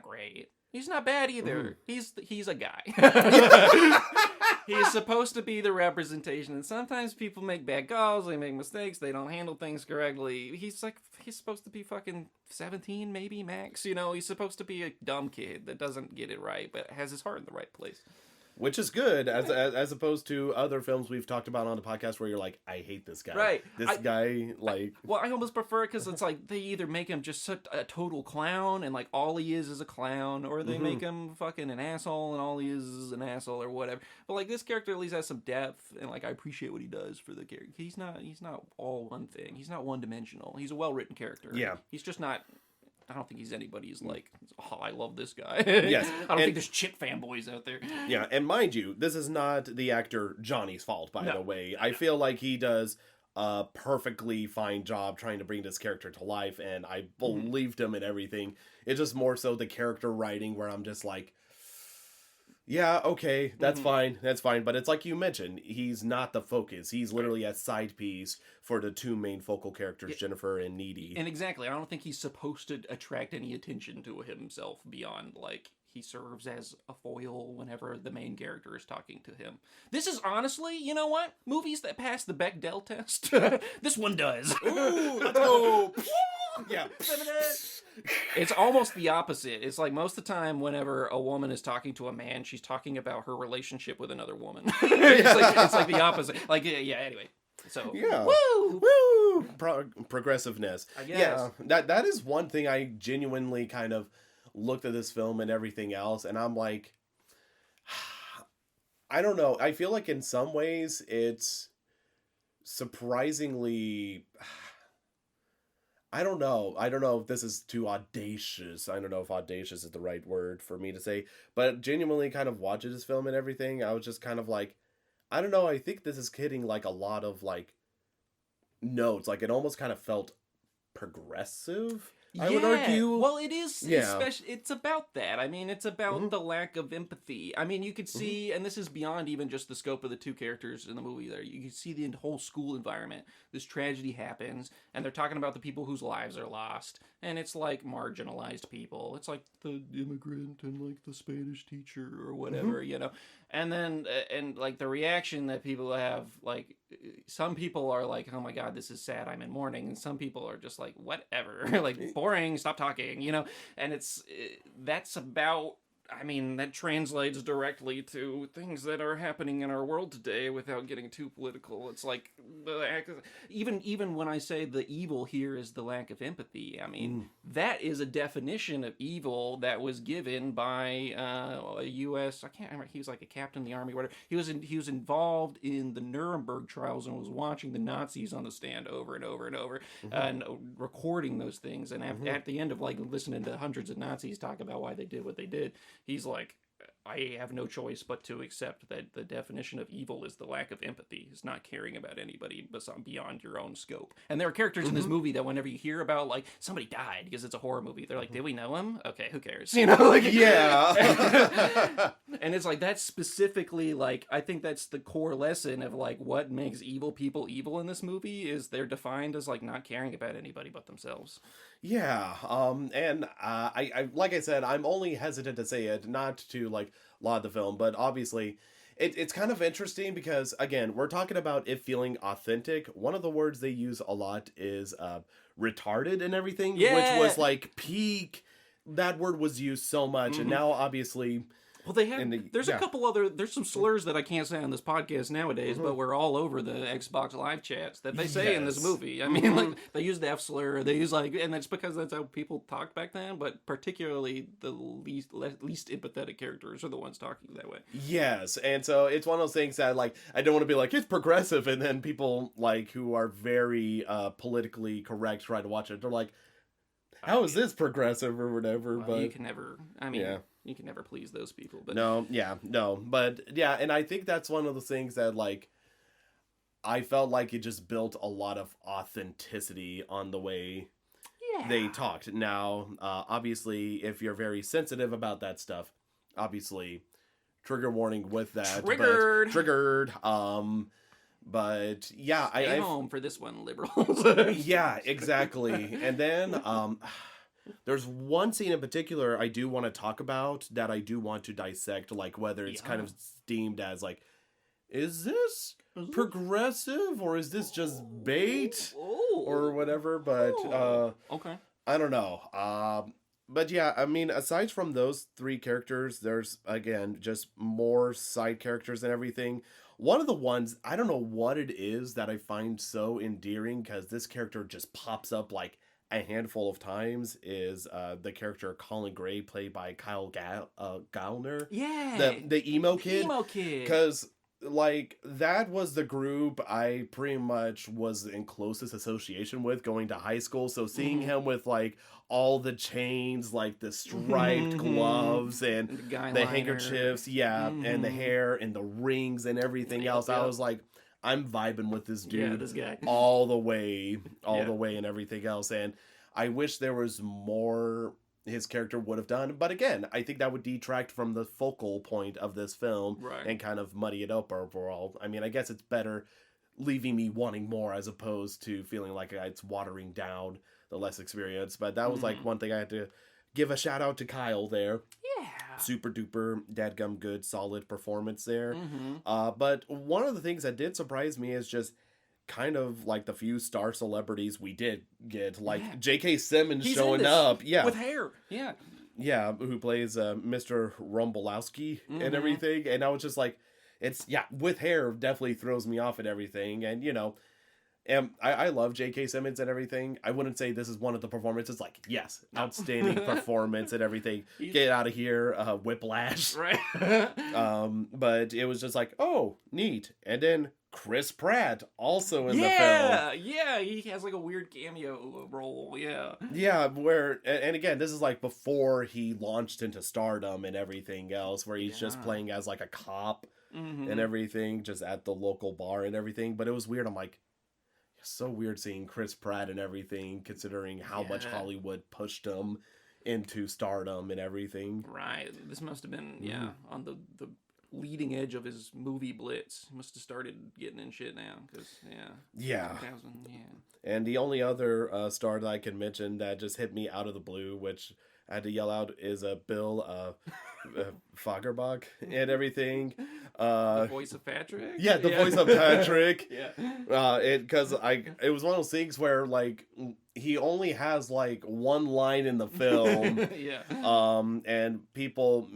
great. He's not bad either. He's a guy. He's supposed to be the representation, and sometimes people make bad calls, they make mistakes, they don't handle things correctly. He's supposed to be fucking 17, maybe, max. You know, he's supposed to be a dumb kid that doesn't get it right, but has his heart in the right place. Which is good, as opposed to other films we've talked about on the podcast where you're like, I hate this guy. Right. This guy, like... I almost prefer it because it's like, they either make him just such a total clown, and like, all he is a clown, or they make him fucking an asshole, and all he is an asshole, or whatever. But like, this character at least has some depth, and like, I appreciate what he does for the character. He's not all one thing. He's not one-dimensional. He's a well-written character. Yeah. He's just not... I don't think he's anybody's like, oh, I love this guy. Yes. I don't think there's Chip fanboys out there. Yeah, and mind you, this is not the actor Johnny's fault, by the way. I feel like he does a perfectly fine job trying to bring this character to life, and I believed him in everything. It's just more so the character writing where I'm just like, yeah, okay, that's fine, but it's like you mentioned, he's not the focus. He's literally a side piece for the two main focal characters, Jennifer and Needy. And exactly, I don't think he's supposed to attract any attention to himself beyond, like, he serves as a foil whenever the main character is talking to him. This is honestly, you know what? Movies that pass the Bechdel test, this one does. Ooh, let's go! Yeah. It's almost the opposite. It's like most of the time whenever a woman is talking to a man, she's talking about her relationship with another woman. It's like the opposite. Like, anyway. So, woo! Progressiveness. I guess. Yeah, that is one thing I genuinely kind of looked at this film and everything else, and I'm like, I don't know. I feel like in some ways it's surprisingly... I don't know if this is too audacious. I don't know if audacious is the right word for me to say. But genuinely kind of watching this film and everything, I was just kind of like, I don't know, I think this is hitting like a lot of like notes. Like it almost kind of felt progressive. I would argue. Well, it is. Yeah. Especially, it's about that. I mean, it's about the lack of empathy. I mean, you could see, and this is beyond even just the scope of the two characters in the movie. There, you can see the whole school environment. This tragedy happens, and they're talking about the people whose lives are lost, and it's like marginalized people. It's like the immigrant and like the Spanish teacher or whatever, you know. And then, and like the reaction that people have, like some people are like, "Oh my God, this is sad. I'm in mourning," and some people are just like, "Whatever, like boring. Stop talking," you know. And that's about. I mean, that translates directly to things that are happening in our world today without getting too political. It's like, even when I say the evil here is the lack of empathy, I mean, that is a definition of evil that was given by a U.S., I can't remember, he was like a captain in the army or whatever. He was involved in the Nuremberg trials and was watching the Nazis on the stand over and over and over and recording those things. And at the end of like listening to hundreds of Nazis talk about why they did what they did, he's like, I have no choice but to accept that the definition of evil is the lack of empathy, is not caring about anybody beyond your own scope. And there are characters in this movie that whenever you hear about, like, somebody died because it's a horror movie, they're like, did we know him? Okay, who cares? You know, like, yeah. And it's like, that's specifically, like, I think that's the core lesson of, like, what makes evil people evil in this movie is they're defined as, like, not caring about anybody but themselves. Yeah, and I like I said, I'm only hesitant to say it, not to like laud the film, but obviously, it's kind of interesting because again, we're talking about it feeling authentic. One of the words they use a lot is retarded and everything, which was like peak. That word was used so much, and now obviously. Well, they have. There's a couple other. There's some slurs that I can't say on this podcast nowadays, but we're all over the Xbox Live chats that they say in this movie. I mean, like they use the F slur. They use like, and that's because that's how people talked back then. But particularly the least empathetic characters are the ones talking that way. Yes, and so it's one of those things that like I don't want to be like it's progressive, and then people like who are very politically correct try to watch it. They're like, how is this progressive or whatever? Well, but you can never. I mean, you can never please those people. But but yeah, and I think that's one of the things that like I felt like it just built a lot of authenticity on the way they talked. Now, obviously, if you're very sensitive about that stuff, obviously, trigger warning with that. Triggered. But yeah, Stay home for this one, liberals. Yeah, exactly. And then there's one scene in particular I do want to talk about that I do want to dissect, like whether it's kind of deemed as like, is this progressive or is this just bait or whatever? But okay, I don't know. But yeah, I mean, aside from those three characters, there's again just more side characters and everything. One of the ones, I don't know what it is that I find so endearing because this character just pops up like a handful of times is the character Colin Gray, played by Kyle Gallner. Yeah. The emo kid. Emo kid. Because like that was the group I pretty much was in closest association with going to high school. So seeing him with like all the chains, like the striped gloves and the handkerchiefs, and the hair and the rings and everything else, I was like, I'm vibing with this dude, this guy, all the way and everything else. And I wish there was more his character would have done, but again, I think that would detract from the focal point of this film and kind of muddy it up overall. I mean, I guess it's better leaving me wanting more as opposed to feeling like it's watering down the less experience. But that was like one thing I had to give a shout out to Kyle there. Super duper dadgum good solid performance there. But one of the things that did surprise me is just kind of like the few star celebrities we did get, like J.K. Simmons showing up, with hair, who plays Mr. Rumblowski and everything, and I was just like, it's with hair definitely throws me off and everything, and you know, and I love J.K. Simmons and everything. I wouldn't say this is one of the performances like outstanding performance and everything. Get out of here, Whiplash, right? But it was just like, oh, neat, and then Chris Pratt also in the film. Yeah, he has like a weird cameo role. Where and again, this is like before he launched into stardom and everything else, where he's just playing as like a cop and everything, just at the local bar and everything. But it was weird. I'm like, So weird seeing Chris Pratt and everything, considering how much Yeah. Hollywood pushed him into stardom and everything. Right. This must have been, on the leading edge of his movie blitz. He must have started getting in shit now, because, Yeah. 2000, And the only other star that I can mention that just hit me out of the blue, which I had to yell out, is Bill Fagerbach and everything. The voice of Patrick? Yeah, the voice of Patrick. Yeah. Because it was one of those things where, like, he only has, like, one line in the film. Yeah. And people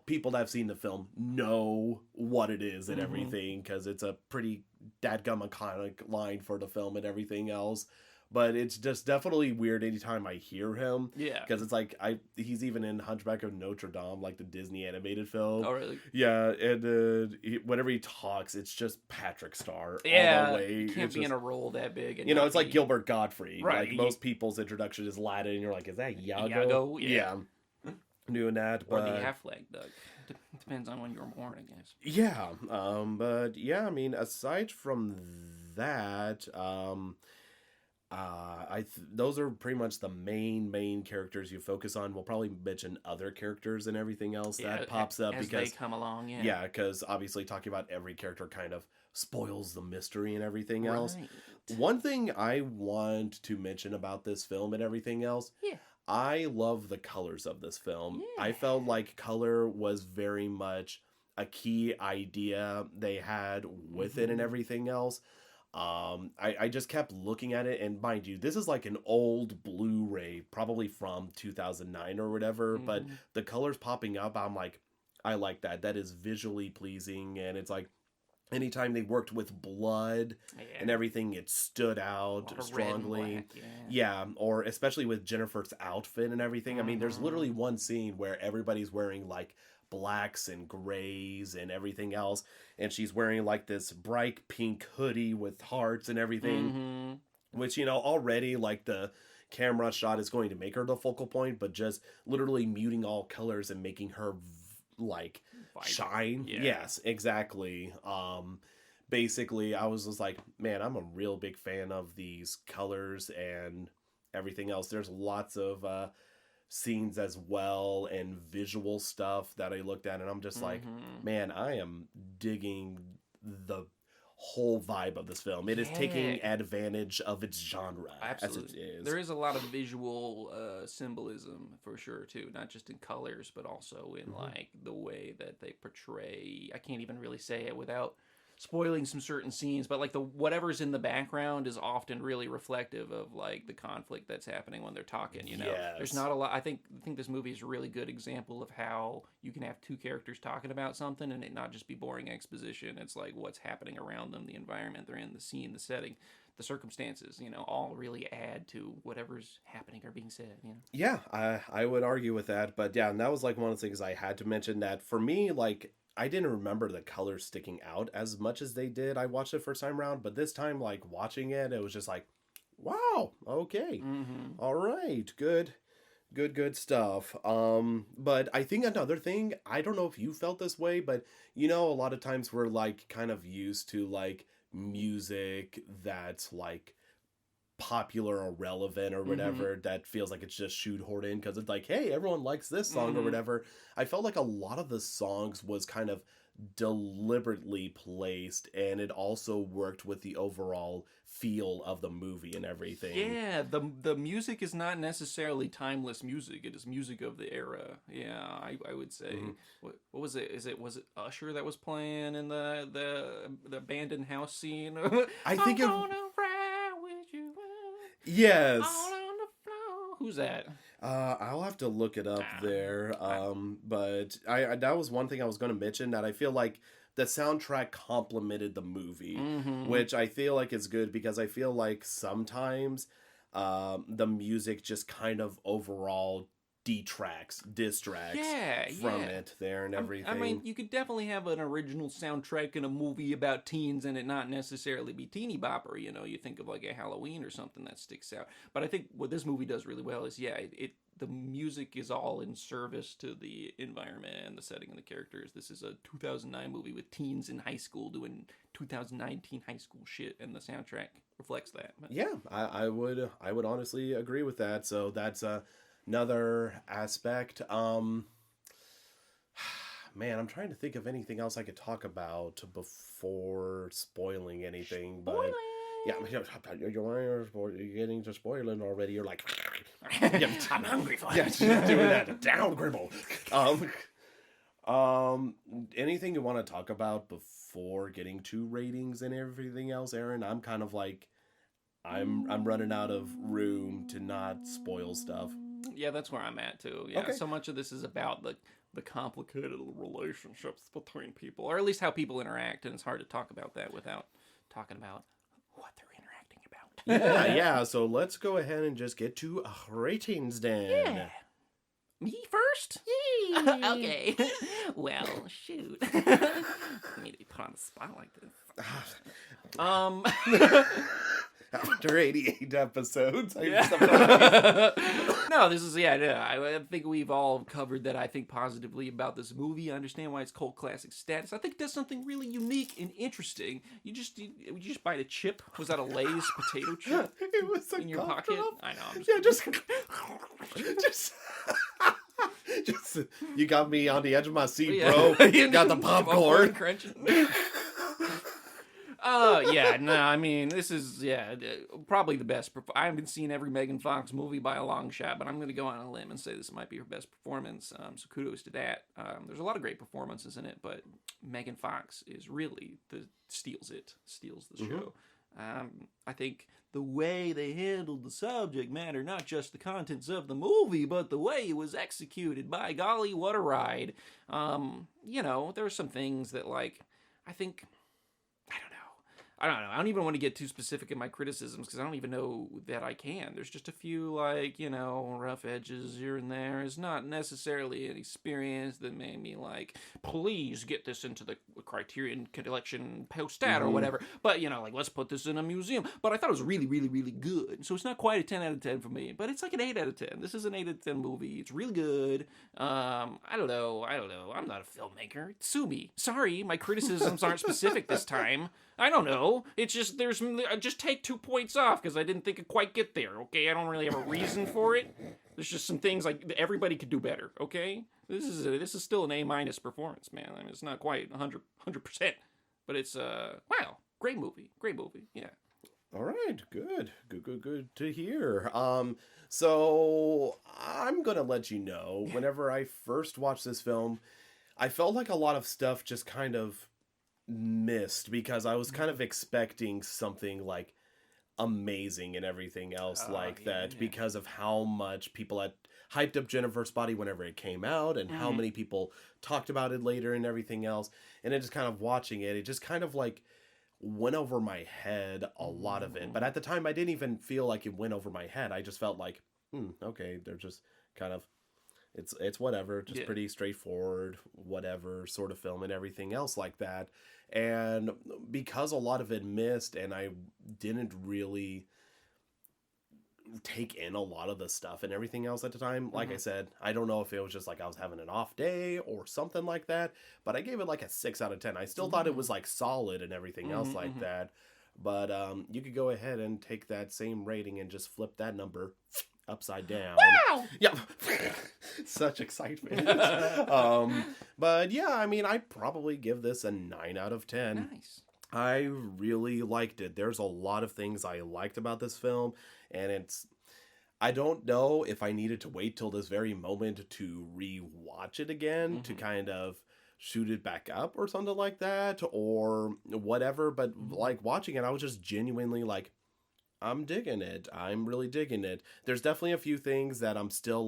people that have seen the film know what it is and everything, because it's a pretty dadgum iconic line for the film and everything else. But it's just definitely weird anytime I hear him. Yeah. Because it's like, he's even in Hunchback of Notre Dame, like the Disney animated film. Oh, really? Yeah, and whenever he talks, it's just Patrick Star all Yeah. the way. You can't It's be just, in a role that big. And you know, not it's like be- Gilbert Gottfried. Right. Like, most people's introduction is Latin, and you're like, is that Iago? Iago, yeah. Doing that, Or but... the half-leg Doug. Depends on when you were born, I guess. Yeah, but yeah, I mean, aside from that, those are pretty much the main characters you focus on. We'll probably mention other characters and everything else that pops up as because they come along. yeah, because obviously talking about every character kind of spoils the mystery and everything else. Right. One thing I want to mention about this film and everything else, Yeah. I love the colors of this film. Yeah. I felt like color was very much a key idea they had with it and everything else. I just kept looking at it, and mind you, this is like an old Blu-ray, probably from 2009 or whatever, but the colors popping up, I'm like, I like that. That is visually pleasing, and it's like, anytime they worked with blood and everything, it stood out strongly. Yeah, or especially with Jennifer's outfit and everything. I mean, there's literally one scene where everybody's wearing like blacks and grays and everything else, and she's wearing like this bright pink hoodie with hearts and everything, which, you know, already like the camera shot is going to make her the focal point, but just literally muting all colors and making her like shine. Yes, exactly. Basically, I was just like, man, I'm a real big fan of these colors and everything else. There's lots of scenes as well and visual stuff that I looked at, and I'm just like, man, I am digging the whole vibe of this film. It is taking advantage of its genre. Absolutely. As it is. There is a lot of visual symbolism for sure too, not just in colors but also in like the way that they portray. I can't even really say it without spoiling some certain scenes, but like the whatever's in the background is often really reflective of like the conflict that's happening when they're talking, you know. There's not a lot. I think this movie is a really good example of how you can have two characters talking about something and it not just be boring exposition. It's like what's happening around them, the environment they're in, the scene, the setting, the circumstances, you know, all really add to whatever's happening or being said, you know. Yeah, I would argue with that, but yeah, and that was like one of the things I had to mention, that for me, like, I didn't remember the colors sticking out as much as they did. I watched it first time around, but this time, like, watching it, it was just like, wow, okay, all right, good stuff. But I think another thing, I don't know if you felt this way, but, you know, a lot of times we're, like, kind of used to, like, music that's, like, popular or relevant or whatever, that feels like it's just shoehorned in because it's like, hey, everyone likes this song or whatever. I felt like a lot of the songs was kind of deliberately placed, and it also worked with the overall feel of the movie and everything. Yeah, the music is not necessarily timeless music. It is music of the era. Yeah, I would say. What was it? Was it Usher that was playing in the abandoned house scene? I think I'm gonna ride with you. Yes. All on the floor. Who's that? I'll have to look it up there. But I that was one thing I was going to mention, that I feel like the soundtrack complemented the movie, which I feel like is good, because I feel like sometimes the music just kind of overall distracts from it there and everything. I mean, you could definitely have an original soundtrack in a movie about teens and it not necessarily be teeny bopper. You know, you think of like a Halloween or something that sticks out. But I think what this movie does really well is, the music is all in service to the environment and the setting and the characters. This is a 2009 movie with teens in high school doing 2019 high school shit, and the soundtrack reflects that. Yeah, I would honestly agree with that. So that's another aspect. Man, I'm trying to think of anything else I could talk about before spoiling anything. But yeah, you're getting to spoiling already. You're like, I'm hungry for it. Yeah, doing that. Down, Gribble. Anything you want to talk about before getting to ratings and everything else, Aaron? I'm kind of like, I'm running out of room to not spoil stuff. Yeah, that's where I'm at too. Yeah, Okay. so much of this is about the complicated relationships between people, or at least how people interact, and it's hard to talk about that without talking about what they're interacting about. Yeah. So let's go ahead and just get to ratings then. Yeah. Me first? Okay. Well, shoot. I need to be put on the spot like this. After 88 episodes. No, this is, I think we've all covered that. I think positively about this movie. I understand why it's cult classic status. I think it does something really unique and interesting. You just bite a chip. Was that a Lay's potato chip? It was in your pocket? drop. I know. I'm just you got me on the edge of my seat, bro. You got the popcorn. crunching. I mean, this is, probably the best. I haven't seen every Megan Fox movie by a long shot, but I'm going to go on a limb and say this might be her best performance, so kudos to that. There's a lot of great performances in it, but Megan Fox is really steals the show. I think the way they handled the subject matter, not just the contents of the movie, but the way it was executed, by golly, what a ride. There are some things that, like, I think... I don't know. I don't even want to get too specific in my criticisms because I don't even know that I can. There's just a few, rough edges here and there. It's not necessarily an experience that made me please get this into the Criterion Collection post-stat or whatever. But, let's put this in a museum. But I thought it was really, really, really good. So it's not quite a 10 out of 10 for me, but it's like an 8 out of 10. This is an 8 out of 10 movie. It's really good. I don't know. I'm not a filmmaker. Sue me. Sorry, my criticisms aren't specific this time. I don't know. It's just just take 2 points off because I didn't think it'd quite get there. Okay, I don't really have a reason for it. There's just some things everybody could do better. Okay, this is still an A- performance, man. I mean, it's not quite 100%, but it's wow, great movie. Yeah. All right, good to hear. So I'm gonna let you know. Whenever I first watched this film, I felt like a lot of stuff just kind of missed because I was kind of expecting something amazing and everything else that because of how much people had hyped up Jennifer's Body whenever it came out and how many people talked about it later and everything else, and then just kind of watching it just kind of went over my head a lot of it. But at the time I didn't even feel like it went over my head. I just felt like okay, they're just kind of it's whatever, just pretty straightforward, whatever sort of film and everything else like that. And because a lot of it missed and I didn't really take in a lot of the stuff and everything else at the time, like I said, I don't know if it was just I was having an off day or something like that, but I gave it a 6 out of 10. I still thought it was solid and everything else like that. But you could go ahead and take that same rating and just flip that number upside down. Wow! Yep. Such excitement. But yeah, I mean, I'd probably give this a 9 out of 10. Nice. I really liked it. There's a lot of things I liked about this film, and I don't know if I needed to wait till this very moment to re-watch it again to kind of shoot it back up or something like that or whatever, but watching it, I was just genuinely I'm digging it. I'm really digging it. There's definitely a few things that I'm still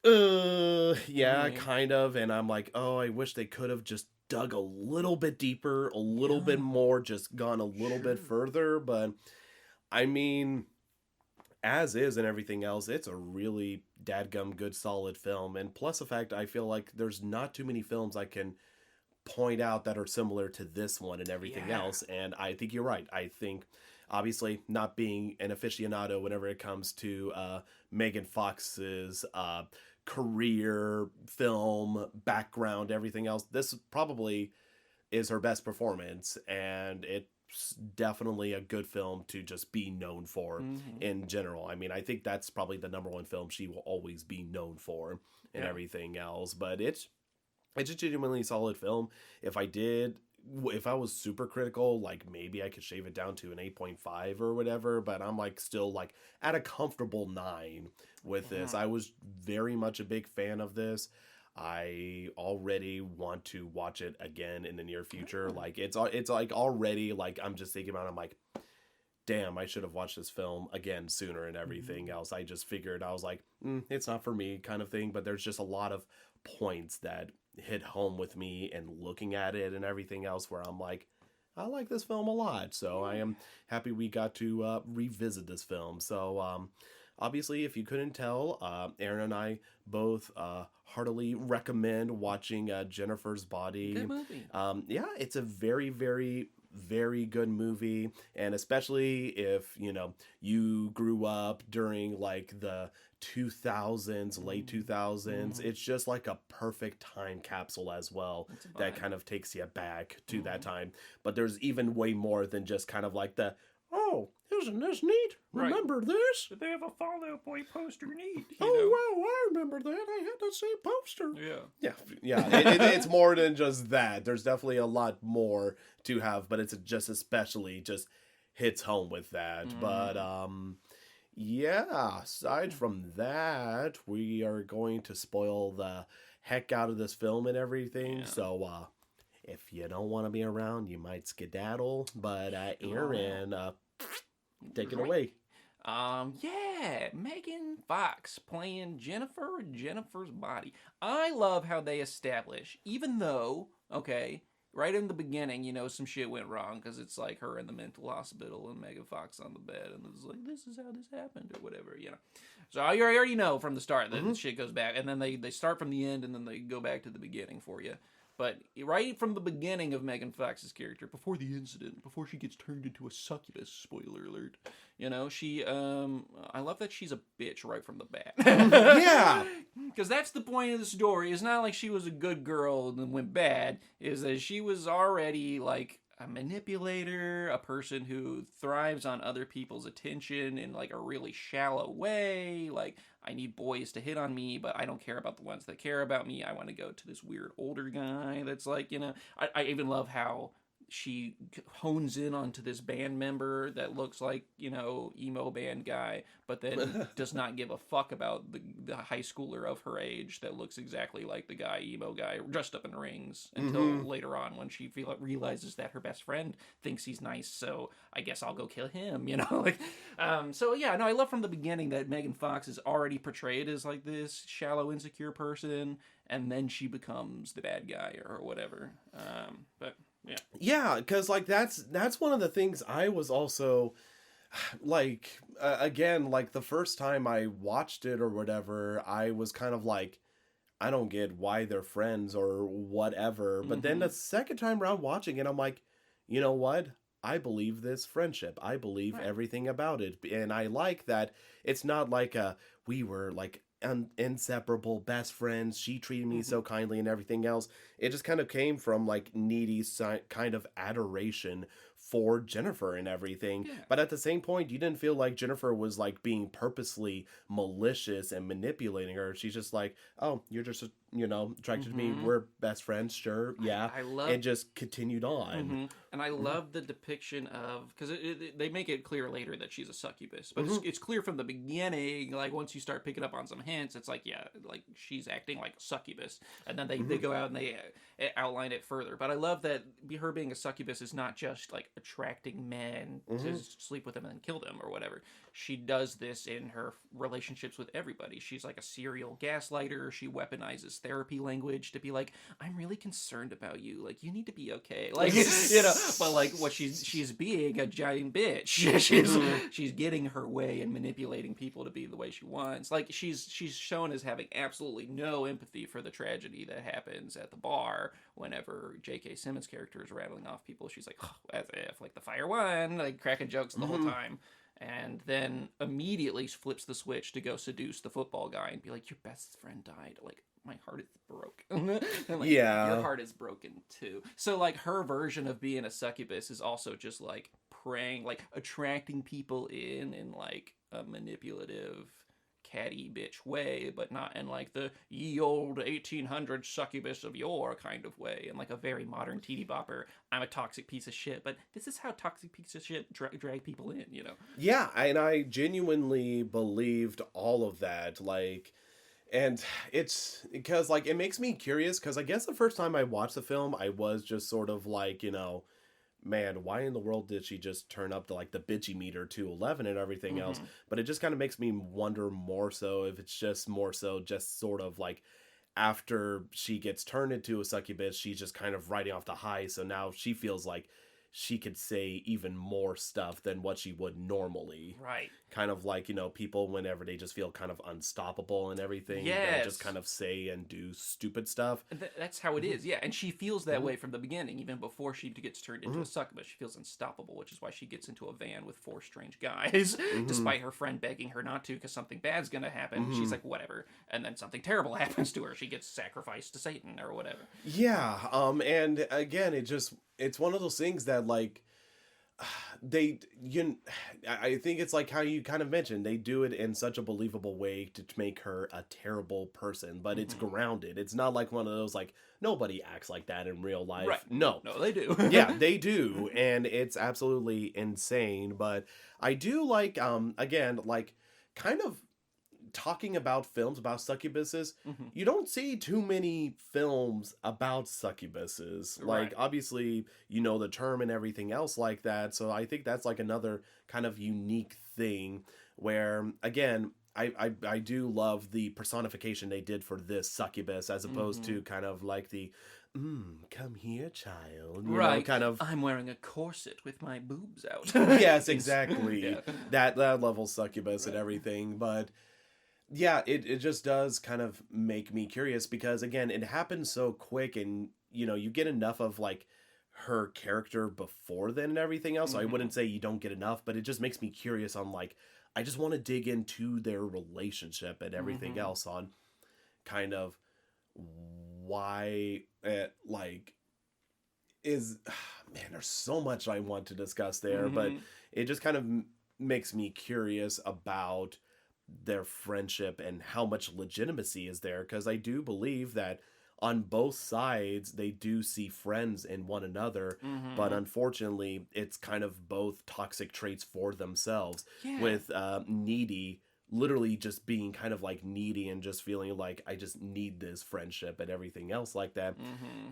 kind of, and I'm oh, I wish they could have just dug a little bit deeper, a little bit more, just gone a little bit further, but I mean, as is and everything else, it's a really dadgum good solid film, and plus the fact I feel like there's not too many films I can point out that are similar to this one and everything else, and I think you're right. I think obviously not being an aficionado whenever it comes to Megan Fox's career, film, background, everything else, this probably is her best performance, and it's definitely a good film to just be known for in general. I mean, I think that's probably the number one film she will always be known for and everything else, but it's a genuinely solid film. If I was super critical, like maybe I could shave it down to an 8.5 or whatever, but I'm like still like at a comfortable 9 with this. I was very much a big fan of this. I already want to watch it again in the near future. Like it's like already like I'm just thinking about it, I'm like, damn, I should have watched this film again sooner and everything else. I just figured, I was like, it's not for me kind of thing, but there's just a lot of points that hit home with me and looking at it and everything else where I'm like, I like this film a lot. So I am happy we got to revisit this film. So obviously, if you couldn't tell, Aaron and I both heartily recommend watching Jennifer's Body. Good movie. Yeah, it's a very, very, very good movie, and especially if you grew up during like the 2000s, late 2000s, it's just like a perfect time capsule as well that kind of takes you back to that time. But there's even way more than just kind of like the, oh, isn't this neat? Remember this? Did they have a Fall Out Boy poster neat? Wow, I remember that. I had the same poster. Yeah. It's more than just that. There's definitely a lot more to have, but it's just especially just hits home with that. But aside from that, we are going to spoil the heck out of this film and everything. So if you don't want to be around, you might skedaddle. But Aaron, take it away. Megan Fox playing Jennifer's Body. I love how they establish, even though, right in the beginning, some shit went wrong, because it's like her in the mental hospital and Megan Fox on the bed, and it's like, this is how this happened, or whatever, So I already know from the start that the shit goes back, and then they start from the end, and then they go back to the beginning for you. But right from the beginning of Megan Fox's character, before the incident, before she gets turned into a succubus, spoiler alert, she, I love that she's a bitch right from the bat. Yeah! Because that's the point of the story. It's not like she was a good girl and then went bad. Is that she was already, like, a manipulator, a person who thrives on other people's attention in, like, a really shallow way. Like, I need boys to hit on me, but I don't care about the ones that care about me. I want to go to this weird older guy that's like, I even love how she hones in onto this band member that looks like, emo band guy, but then does not give a fuck about the high schooler of her age that looks exactly like the emo guy dressed up in rings until later on when she realizes that her best friend thinks he's nice, so I guess I'll go kill him, I love from the beginning that Megan Fox is already portrayed as like this shallow, insecure person, and then she becomes the bad guy or whatever. Yeah, because like that's one of the things I was also like again, like the first time I watched it or whatever, I was kind of like, I don't get why they're friends or whatever. But then the second time around watching it, I'm like, you know what? I believe this friendship. I believe everything about it. And I like that it's not like we were like inseparable best friends. She treated me so kindly and everything else. It just kind of came from like needy kind of adoration for Jennifer and everything. Yeah. But at the same point, you didn't feel like Jennifer was like being purposely malicious and manipulating her. She's just like, oh, you're just attracted to me. We're best friends, sure, yeah. I love, and just continued on. And I love the depiction of, because they make it clear later that she's a succubus, but it's clear from the beginning. Like once you start picking up on some hints, it's like, yeah, like she's acting like a succubus, and then they go out and they outline it further. But I love that her being a succubus is not just like attracting men to sleep with them and then kill them or whatever. She does this in her relationships with everybody. She's like a serial gaslighter. She weaponizes therapy language to be like, I'm really concerned about you. Like, you need to be okay. Like, you know, but like what she's being a giant bitch. She's getting her way and manipulating people to be the way she wants. Like, she's shown as having absolutely no empathy for the tragedy that happens at the bar whenever J.K. Simmons' character is rattling off people. She's like, oh, as if like the fire won, like cracking jokes the whole time. And then immediately flips the switch to go seduce the football guy and be like, your best friend died. Like, my heart is broken. And like, Yeah. your heart is broken too. So like her version of being a succubus is also just like preying, like attracting people in like a manipulative, catty bitch way, but not in like the ye old 1800s succubus of yore kind of way, in like a very modern teeny bopper, I'm a toxic piece of shit, but this is how toxic pieces of shit drag people in, you know? Yeah, and I genuinely believed all of that, like, and it's because, like, it makes me curious, because I guess the first time I watched the film, I was just sort of like, you know, man, why in the world did she just turn up to like the bitchy meter to 11 and everything else? But it just kind of makes me wonder more so if it's just more so just sort of like after she gets turned into a succubus, she's just kind of riding off the high. So now she feels like she could say even more stuff than what she would normally. Right. Kind of like, you know, people whenever they just feel kind of unstoppable and everything. Yes. They'll just kind of say and do stupid stuff. That's how it is, yeah. And she feels that way from the beginning, even before she gets turned into a succubus. She feels unstoppable, which is why she gets into a van with 4 strange guys, despite her friend begging her not to because something bad's gonna happen. She's like, whatever. And then something terrible happens to her. She gets sacrificed to Satan or whatever. Yeah, and again, it's one of those things that, like, I think it's like how you kind of mentioned, they do it in such a believable way to make her a terrible person, but it's grounded. It's not like one of those, like, nobody acts like that in real life. Right. No, they do. Yeah, they do, and it's absolutely insane. But I do like, again, like, kind of talking about films about succubuses, you don't see too many films about succubuses. Like, obviously, you know the term and everything else like that. So I think that's like another kind of unique thing where, again, I do love the personification they did for this succubus as opposed to kind of like the come here, child. You know, kind of. I'm wearing a corset with my boobs out. Yes, exactly. That level succubus and everything. But yeah, it just does kind of make me curious because, again, it happens so quick and, you know, you get enough of, like, her character before then and everything else. So I wouldn't say you don't get enough, but it just makes me curious on, like, I just want to dig into their relationship and everything else on kind of why it, like, is, man, there's so much I want to discuss there, but it just kind of makes me curious about their friendship and how much legitimacy is there, because I do believe that on both sides they do see friends in one another, but unfortunately it's kind of both toxic traits for themselves, with Needy literally just being kind of like needy and just feeling like I just need this friendship and everything else like that,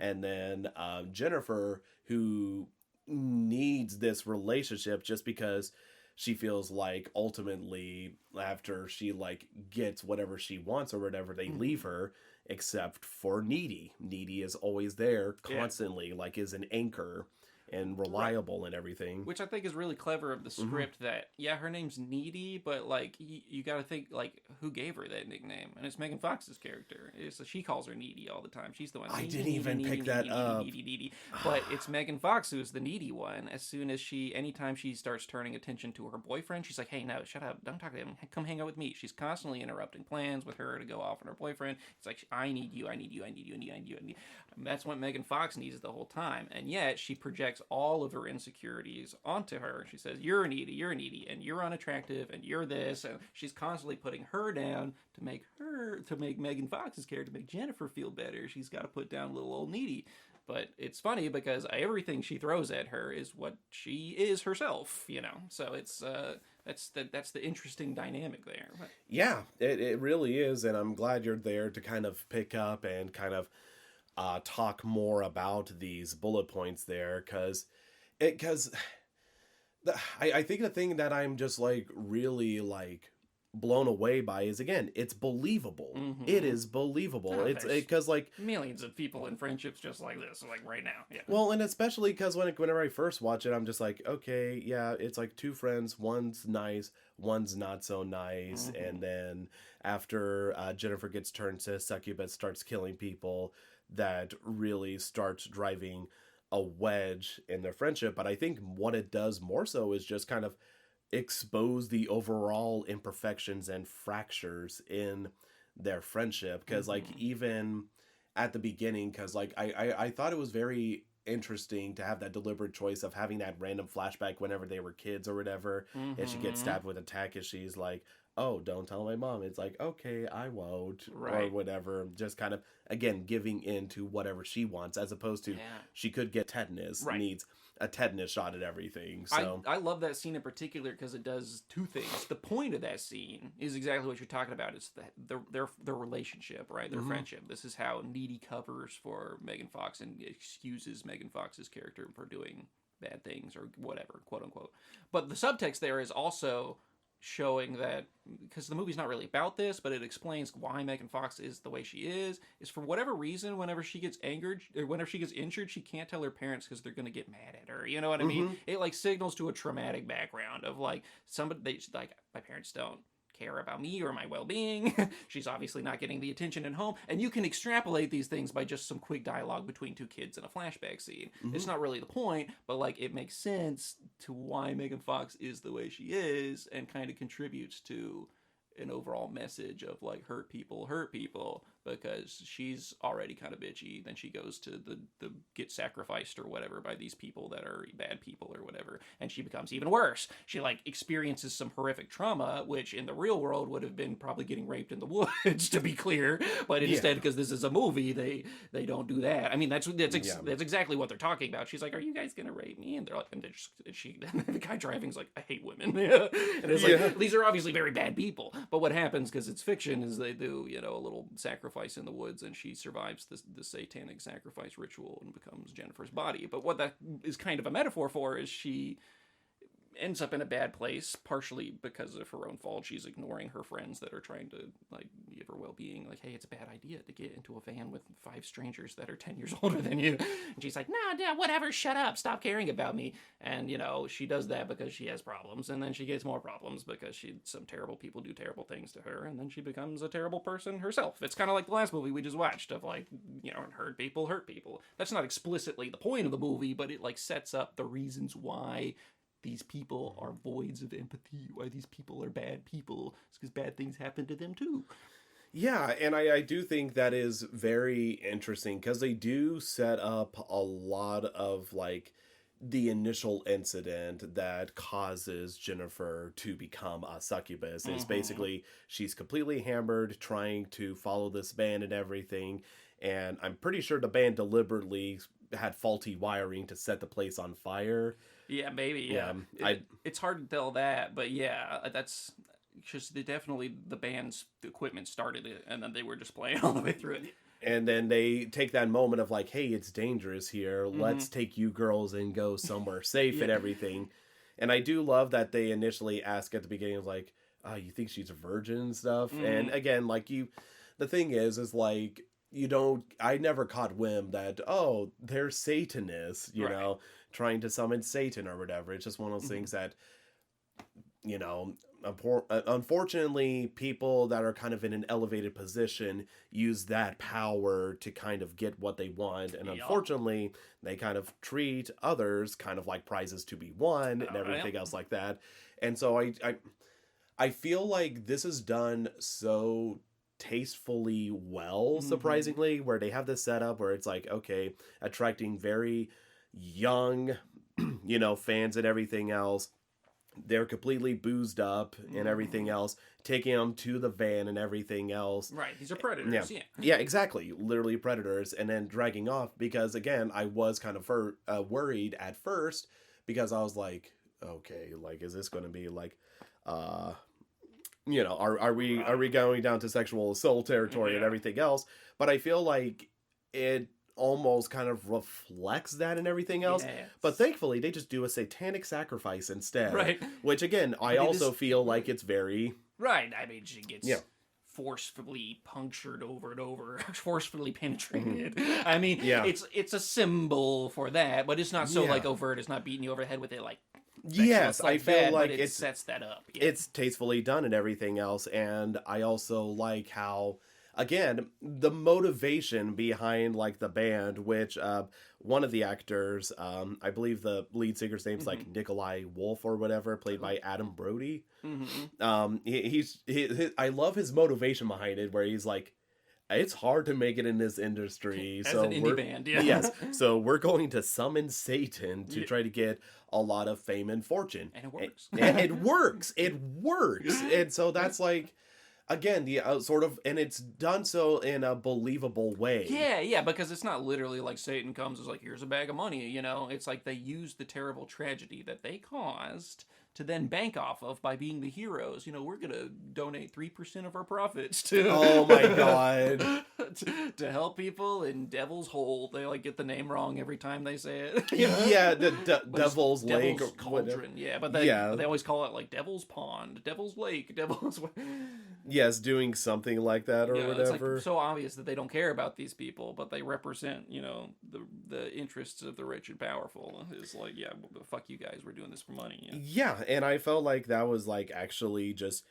and then Jennifer, who needs this relationship just because she feels like ultimately after she like gets whatever she wants or whatever, they leave her, except for Needy. Needy is always there constantly, like is an anchor and reliable and everything. Which I think is really clever of the script that, yeah, her name's Needy, but like you got to think like who gave her that nickname, and it's Megan Fox's character. She calls her Needy all the time. She's the one. I didn't even pick that up. Needy. But it's Megan Fox who's the needy one. As soon as anytime she starts turning attention to her boyfriend, she's like, hey, no, shut up, don't talk to him, come hang out with me. She's constantly interrupting plans with her to go off on her boyfriend. It's like, I need you, I need you, I need you, I need you, I need you. That's what Megan Fox needs the whole time, and yet she projects all of her insecurities onto her. She says, you're needy, and you're unattractive, and you're this, and she's constantly putting her down to make Megan Fox's character, make Jennifer feel better. She's got to put down little old Needy. But it's funny because everything she throws at her is what she is herself, you know. So it's that's the interesting dynamic there. But yeah, it really is, and I'm glad you're there to kind of pick up and kind of talk more about these bullet points there, because I think the thing that I'm just like really like blown away by is, again, it's believable. Mm-hmm. It is believable. Oh, It's there's because like millions of people in friendships just like this, like right now. Yeah. well, and especially because whenever I first watch it, I'm just like, okay, yeah, it's like two friends, one's nice, one's not so nice, Mm-hmm. and then after Jennifer gets turned to succubus, starts killing people, that really starts driving a wedge in their friendship. But I think what it does more so is just kind of expose the overall imperfections and fractures in their friendship. Because like Mm-hmm. even at the beginning, because like I thought it was very interesting to have that deliberate choice of having that random flashback whenever they were kids or whatever, and she gets Mm-hmm. stabbed with a tack and she's like, oh, don't tell my mom. It's like, okay, I won't, or Right. whatever. Just kind of, again, giving in to whatever she wants, as opposed to Yeah. she could get tetanus, Right. needs a tetanus shot at everything. So I love that scene in particular because it does two things. The point of that scene is exactly what you're talking about. It's their relationship, right? Their Mhm. friendship. This is how Needy covers for Megan Fox and excuses Megan Fox's character for doing bad things or whatever, quote unquote. But the subtext there is also showing that, because the movie's not really about this, but it explains why Megan Fox is the way she is for whatever reason, whenever she gets angered or whenever she gets injured, she can't tell her parents because they're gonna get mad at her. You know what I mean? Mhm. It like signals to a traumatic background of like somebody, they like, my parents don't care about me or my well-being. She's obviously not getting the attention at home, and you can extrapolate these things by just some quick dialogue between two kids in a flashback scene. It's not really the point, but like it makes sense to why Megan Fox is the way she is, and kind of contributes to an overall message of like hurt people, because she's already kind of bitchy. Then she goes to the get sacrificed or whatever by these people that are bad people or whatever, and she becomes even worse. She like experiences some horrific trauma, which in the real world would have been probably getting raped in the woods, to be clear. But instead, because this is a movie, they don't do that. I mean, that's exactly what they're talking about. She's like, "Are you guys gonna rape me?" And they're like, and the guy driving's like, "I hate women," and it's like, these are obviously very bad people. But what happens, because it's fiction, is they do, a little sacrifice in the woods, and she survives the satanic sacrifice ritual and becomes Jennifer's body. But what that is kind of a metaphor for is she ends up in a bad place, partially because of her own fault. She's ignoring her friends that are trying to like give her well-being, like, hey, it's a bad idea to get into a van with 5 strangers that are 10 years older than you. And she's like, nah, whatever, shut up, stop caring about me. And she does that because she has problems, and then she gets more problems because some terrible people do terrible things to her, and then she becomes a terrible person herself. It's kind of like the last movie we just watched of like, hurt people. That's not explicitly the point of the movie, but it like sets up the reasons why these people are voids of empathy, why these people are bad people. It's because bad things happen to them too. Yeah, and I do think that is very interesting because they do set up a lot of like the initial incident that causes Jennifer to become a succubus. Is basically she's completely hammered trying to follow this band and everything, and I'm pretty sure the band deliberately had faulty wiring to set the place on fire. Yeah, maybe. Yeah, it's hard to tell that, but yeah, that's just definitely the band's equipment started it, and then they were just playing all the way through it. And then they take that moment of like, hey, it's dangerous here. Let's take you girls and go somewhere safe and everything. And I do love that they initially ask at the beginning of like, you think she's a virgin and stuff? And again, like the thing is like, I never caught whim that, oh, they're Satanists, you know, trying to summon Satan or whatever. It's just one of those things that, unfortunately, people that are kind of in an elevated position use that power to kind of get what they want. And unfortunately, they kind of treat others kind of like prizes to be won and everything else like that. And so I feel like this is done so tastefully well, surprisingly, where they have this setup where it's like, okay, attracting very young, fans and everything else. They're completely boozed up and everything else, taking them to the van and everything else. Right, these are predators, Yeah, exactly. Literally predators, and then dragging off because, again, I was kind of worried at first because I was like, okay, like, is this going to be like, are we going down to sexual assault territory and everything else? But I feel like it almost kind of reflects that and everything else. But thankfully, they just do a satanic sacrifice instead. Right. Which, again, I also feel like it's very Right. I mean, she gets Yeah. forcefully punctured over and over, forcefully penetrated. I mean, Yeah. it's a symbol for that, but it's not so Yeah. like overt. It's not beating you over the head with it like. Yes, I feel bad, like but it sets that up. Yeah. it's tastefully done and everything else, and I also like how, again, the motivation behind like the band, which one of the actors, I believe the lead singer's name's like Nikolai Wolf or whatever, played by Adam Brody. I love his motivation behind it, where he's like, it's hard to make it in this industry. As so an indie band, yeah. Yes. So we're going to summon Satan to try to get a lot of fame and fortune. And it works. And it works. It works. And so that's like, again, the sort of, and it's done so in a believable way. Yeah, because it's not literally like Satan comes as like, here's a bag of money, you know? It's like they use the terrible tragedy that they caused to then bank off of by being the heroes. You know, we're going to donate 3% of our profits to... Oh my God. to help people in Devil's Hole. They like get the name wrong every time they say it. You know? Yeah, the Devil's Lake. Devil's Cauldron, yeah. But they always call it like Devil's Pond, Devil's Lake, Devil's... Yes, doing something like that or whatever. It's like so obvious that they don't care about these people, but they represent, you know, the interests of the rich and powerful. It's like, yeah, well, fuck you guys, we're doing this for money. Yeah, and I felt like that was like actually just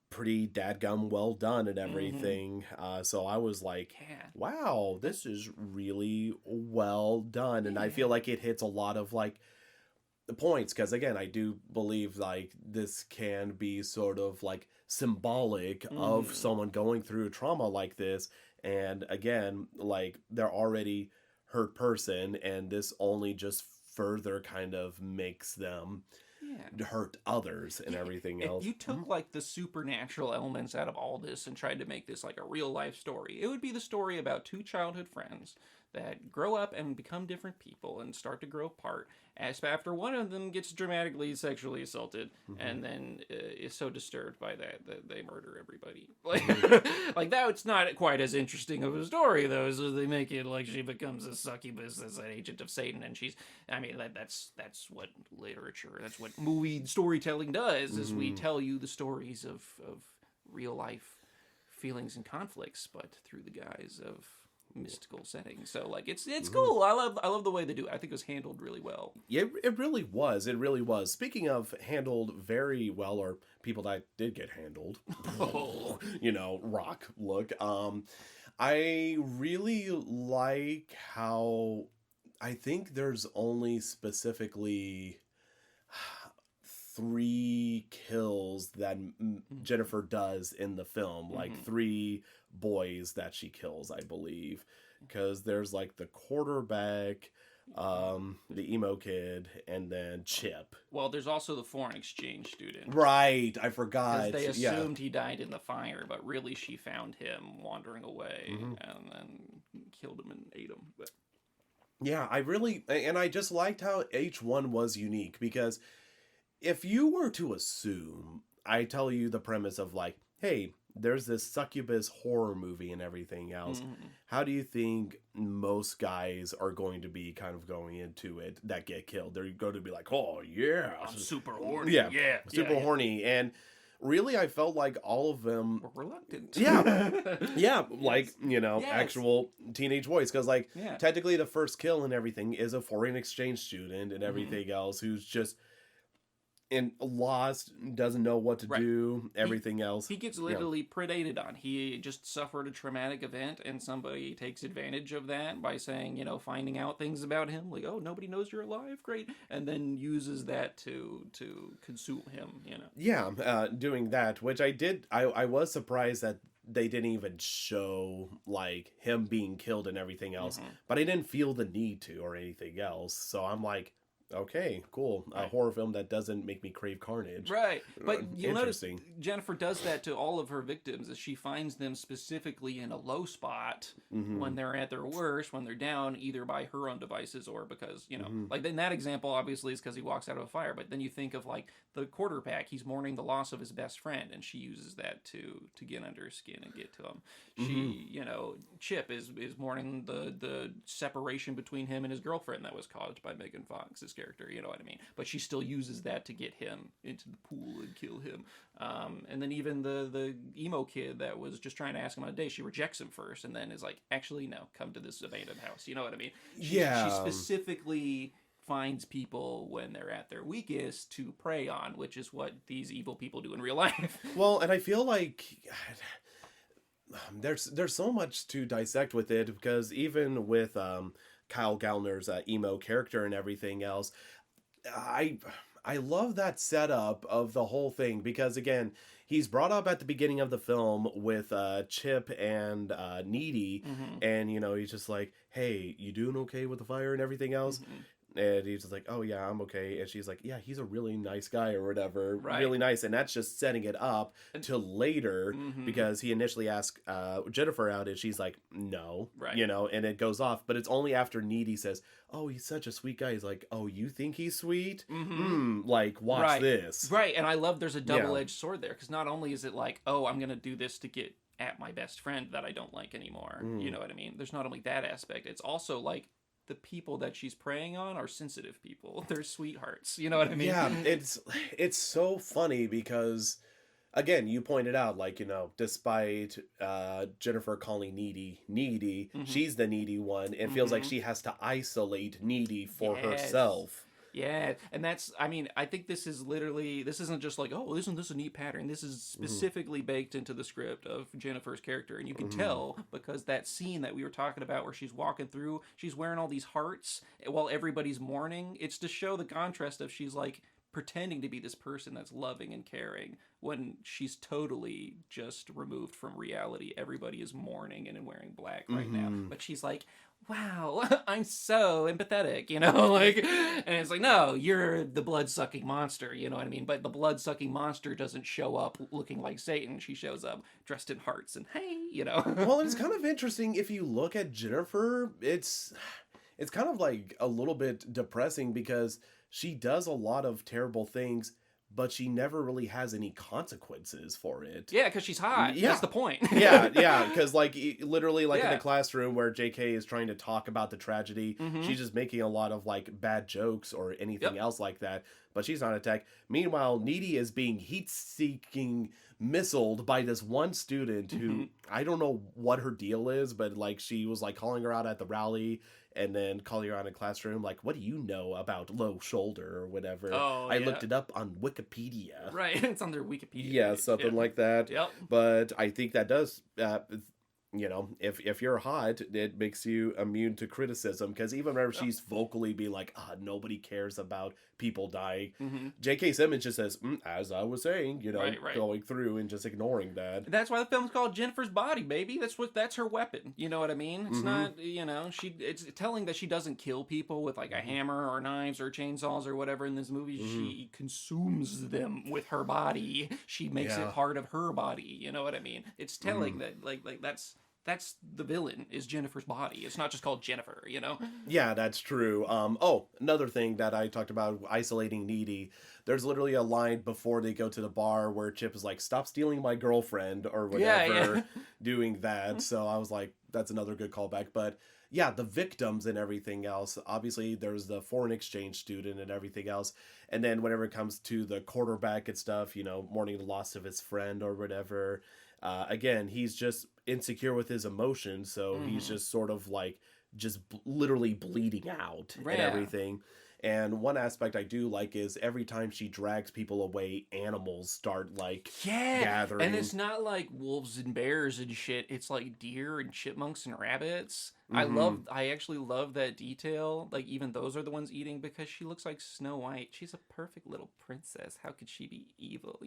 pretty dadgum well done and everything. So I was like, wow, this is really well done. And I feel like it hits a lot of like the points, because again, I do believe like this can be sort of like symbolic of someone going through trauma like this, and again, like they're already hurt person, and this only just further kind of makes them hurt others and everything else. If you took like the supernatural elements out of all this and tried to make this like a real life story, it would be the story about two childhood friends that grow up and become different people and start to grow apart as after one of them gets dramatically sexually assaulted and then is so disturbed by that they murder everybody. Like that, it's not quite as interesting of a story though, so they make it like she becomes a succubus as an agent of Satan, and she's, I mean, that's what literature, that's what movie storytelling does, is we tell you the stories of real life feelings and conflicts, but through the guise of mystical setting. So like it's cool. I love the way they do it. I think it was handled really well. Yeah, it really was. It really was. Speaking of handled very well, or people that did get handled, you know, rock look. I really like how I think there's only specifically 3 kills that Jennifer does in the film, like 3 boys that she kills, I believe, because there's like the quarterback, the emo kid, and then Chip. Well, there's also the foreign exchange student. Right, I forgot. They assumed he died in the fire, but really she found him wandering away and then killed him and ate him. But... yeah, I just liked how each one was unique, because if you were to assume, I tell you the premise of like, hey, there's this succubus horror movie and everything else. How do you think most guys are going to be kind of going into it that get killed? They're going to be like, oh, yeah. I'm super horny. Yeah, super horny. And really, I felt like all of them were reluctant. Yeah, like, you know, actual teenage boys. Because, like, technically the first kill and everything is a foreign exchange student and everything else who's just... and lost, doesn't know what to do, everything else. He gets literally predated on. He just suffered a traumatic event, and somebody takes advantage of that by saying, you know, finding out things about him, like, oh, nobody knows you're alive, great, and then uses that to consume him, you know. Yeah, doing that, which I did, I was surprised that they didn't even show, like, him being killed and everything else, but I didn't feel the need to or anything else, so I'm like, okay, cool. A horror film that doesn't make me crave carnage. Right. But you'll notice Jennifer does that to all of her victims, as she finds them specifically in a low spot when they're at their worst, when they're down, either by her own devices or because, you know, like in that example, obviously, is because he walks out of a fire. But then you think of like the quarterback, he's mourning the loss of his best friend, and she uses that to get under his skin and get to him. She, you know, Chip is mourning the separation between him and his girlfriend that was caused by Megan Fox's character. character, you know what I mean? But she still uses that to get him into the pool and kill him. And then even the emo kid that was just trying to ask him on a date, she rejects him first and then is like, actually, no, come to this abandoned house. You know what I mean? She specifically finds people when they're at their weakest to prey on, which is what these evil people do in real life. Well, and I feel like there's so much to dissect with it, because even with Kyle Gallner's emo character and everything else, I love that setup of the whole thing, because again, he's brought up at the beginning of the film with Chip and Needy, and he's just like, hey, you doing okay with the fire and everything else? And he's just like, oh yeah, I'm okay. And she's like, yeah, he's a really nice guy or whatever. Right. Really nice. And that's just setting it up till later, because he initially asked Jennifer out and she's like, no, and it goes off. But it's only after Needy says, oh, he's such a sweet guy. He's like, oh, you think he's sweet? Like, watch this. Right. And I love there's a double-edged sword there, because not only is it like, oh, I'm going to do this to get at my best friend that I don't like anymore. You know what I mean? There's not only that aspect. It's also like, the people that she's preying on are sensitive people. They're sweethearts. You know what I mean? Yeah, it's so funny because, again, you pointed out, like, despite Jennifer calling Needy, she's the needy one, and feels like she has to isolate Needy for herself. Yeah, and I think this isn't just like, oh, isn't this a neat pattern? This is specifically baked into the script of Jennifer's character, and you can tell because that scene that we were talking about where she's walking through, she's wearing all these hearts while everybody's mourning. It's to show the contrast of she's like pretending to be this person that's loving and caring when she's totally just removed from reality. Everybody is mourning and wearing black right now, but she's like, wow, I'm so empathetic, and it's like, no, you're the blood-sucking monster, you know what I mean? But the blood-sucking monster doesn't show up looking like Satan. She shows up dressed in hearts and hey, Well, it's kind of interesting if you look at Jennifer, it's kind of like a little bit depressing because she does a lot of terrible things, but she never really has any consequences for it. Yeah, because she's hot. Yeah. That's the point. yeah, because literally in the classroom where JK is trying to talk about the tragedy, she's just making a lot of bad jokes or anything else like that, but she's not attacked. Meanwhile, Needy is being heat-seeking missiled by this one student who, I don't know what her deal is, but she was calling her out at the rally and then calling her out in a classroom, what do you know about low shoulder or whatever? I looked it up on Wikipedia. Right, it's on their Wikipedia. Yeah, something like that. Yep. But I think that does, if you're hot, it makes you immune to criticism, because even whenever she's vocally being like, nobody cares about people dying, J.K. Simmons just says, as I was saying, going through and just ignoring that. That's why the film's called Jennifer's Body, baby. That's her weapon. You know what I mean? It's not, it's telling that she doesn't kill people with a hammer or knives or chainsaws or whatever in this movie. She consumes them with her body. She makes it part of her body. You know what I mean? It's telling that that's the villain, is Jennifer's body. It's not just called Jennifer, Yeah, that's true. Another thing that I talked about, isolating Needy, there's literally a line before they go to the bar where Chip is like, stop stealing my girlfriend or whatever, doing that. So I was like, that's another good callback. But yeah, the victims and everything else, obviously there's the foreign exchange student and everything else. And then whenever it comes to the quarterback and stuff, mourning the loss of his friend or whatever, again, he's just insecure with his emotions, so he's just sort of literally bleeding out and everything. And one aspect I do like is every time she drags people away, animals start gathering. And it's not like wolves and bears and shit. It's like deer and chipmunks and rabbits. I actually love that detail. Even those are the ones eating, because she looks like Snow White. She's a perfect little princess. How could she be evil,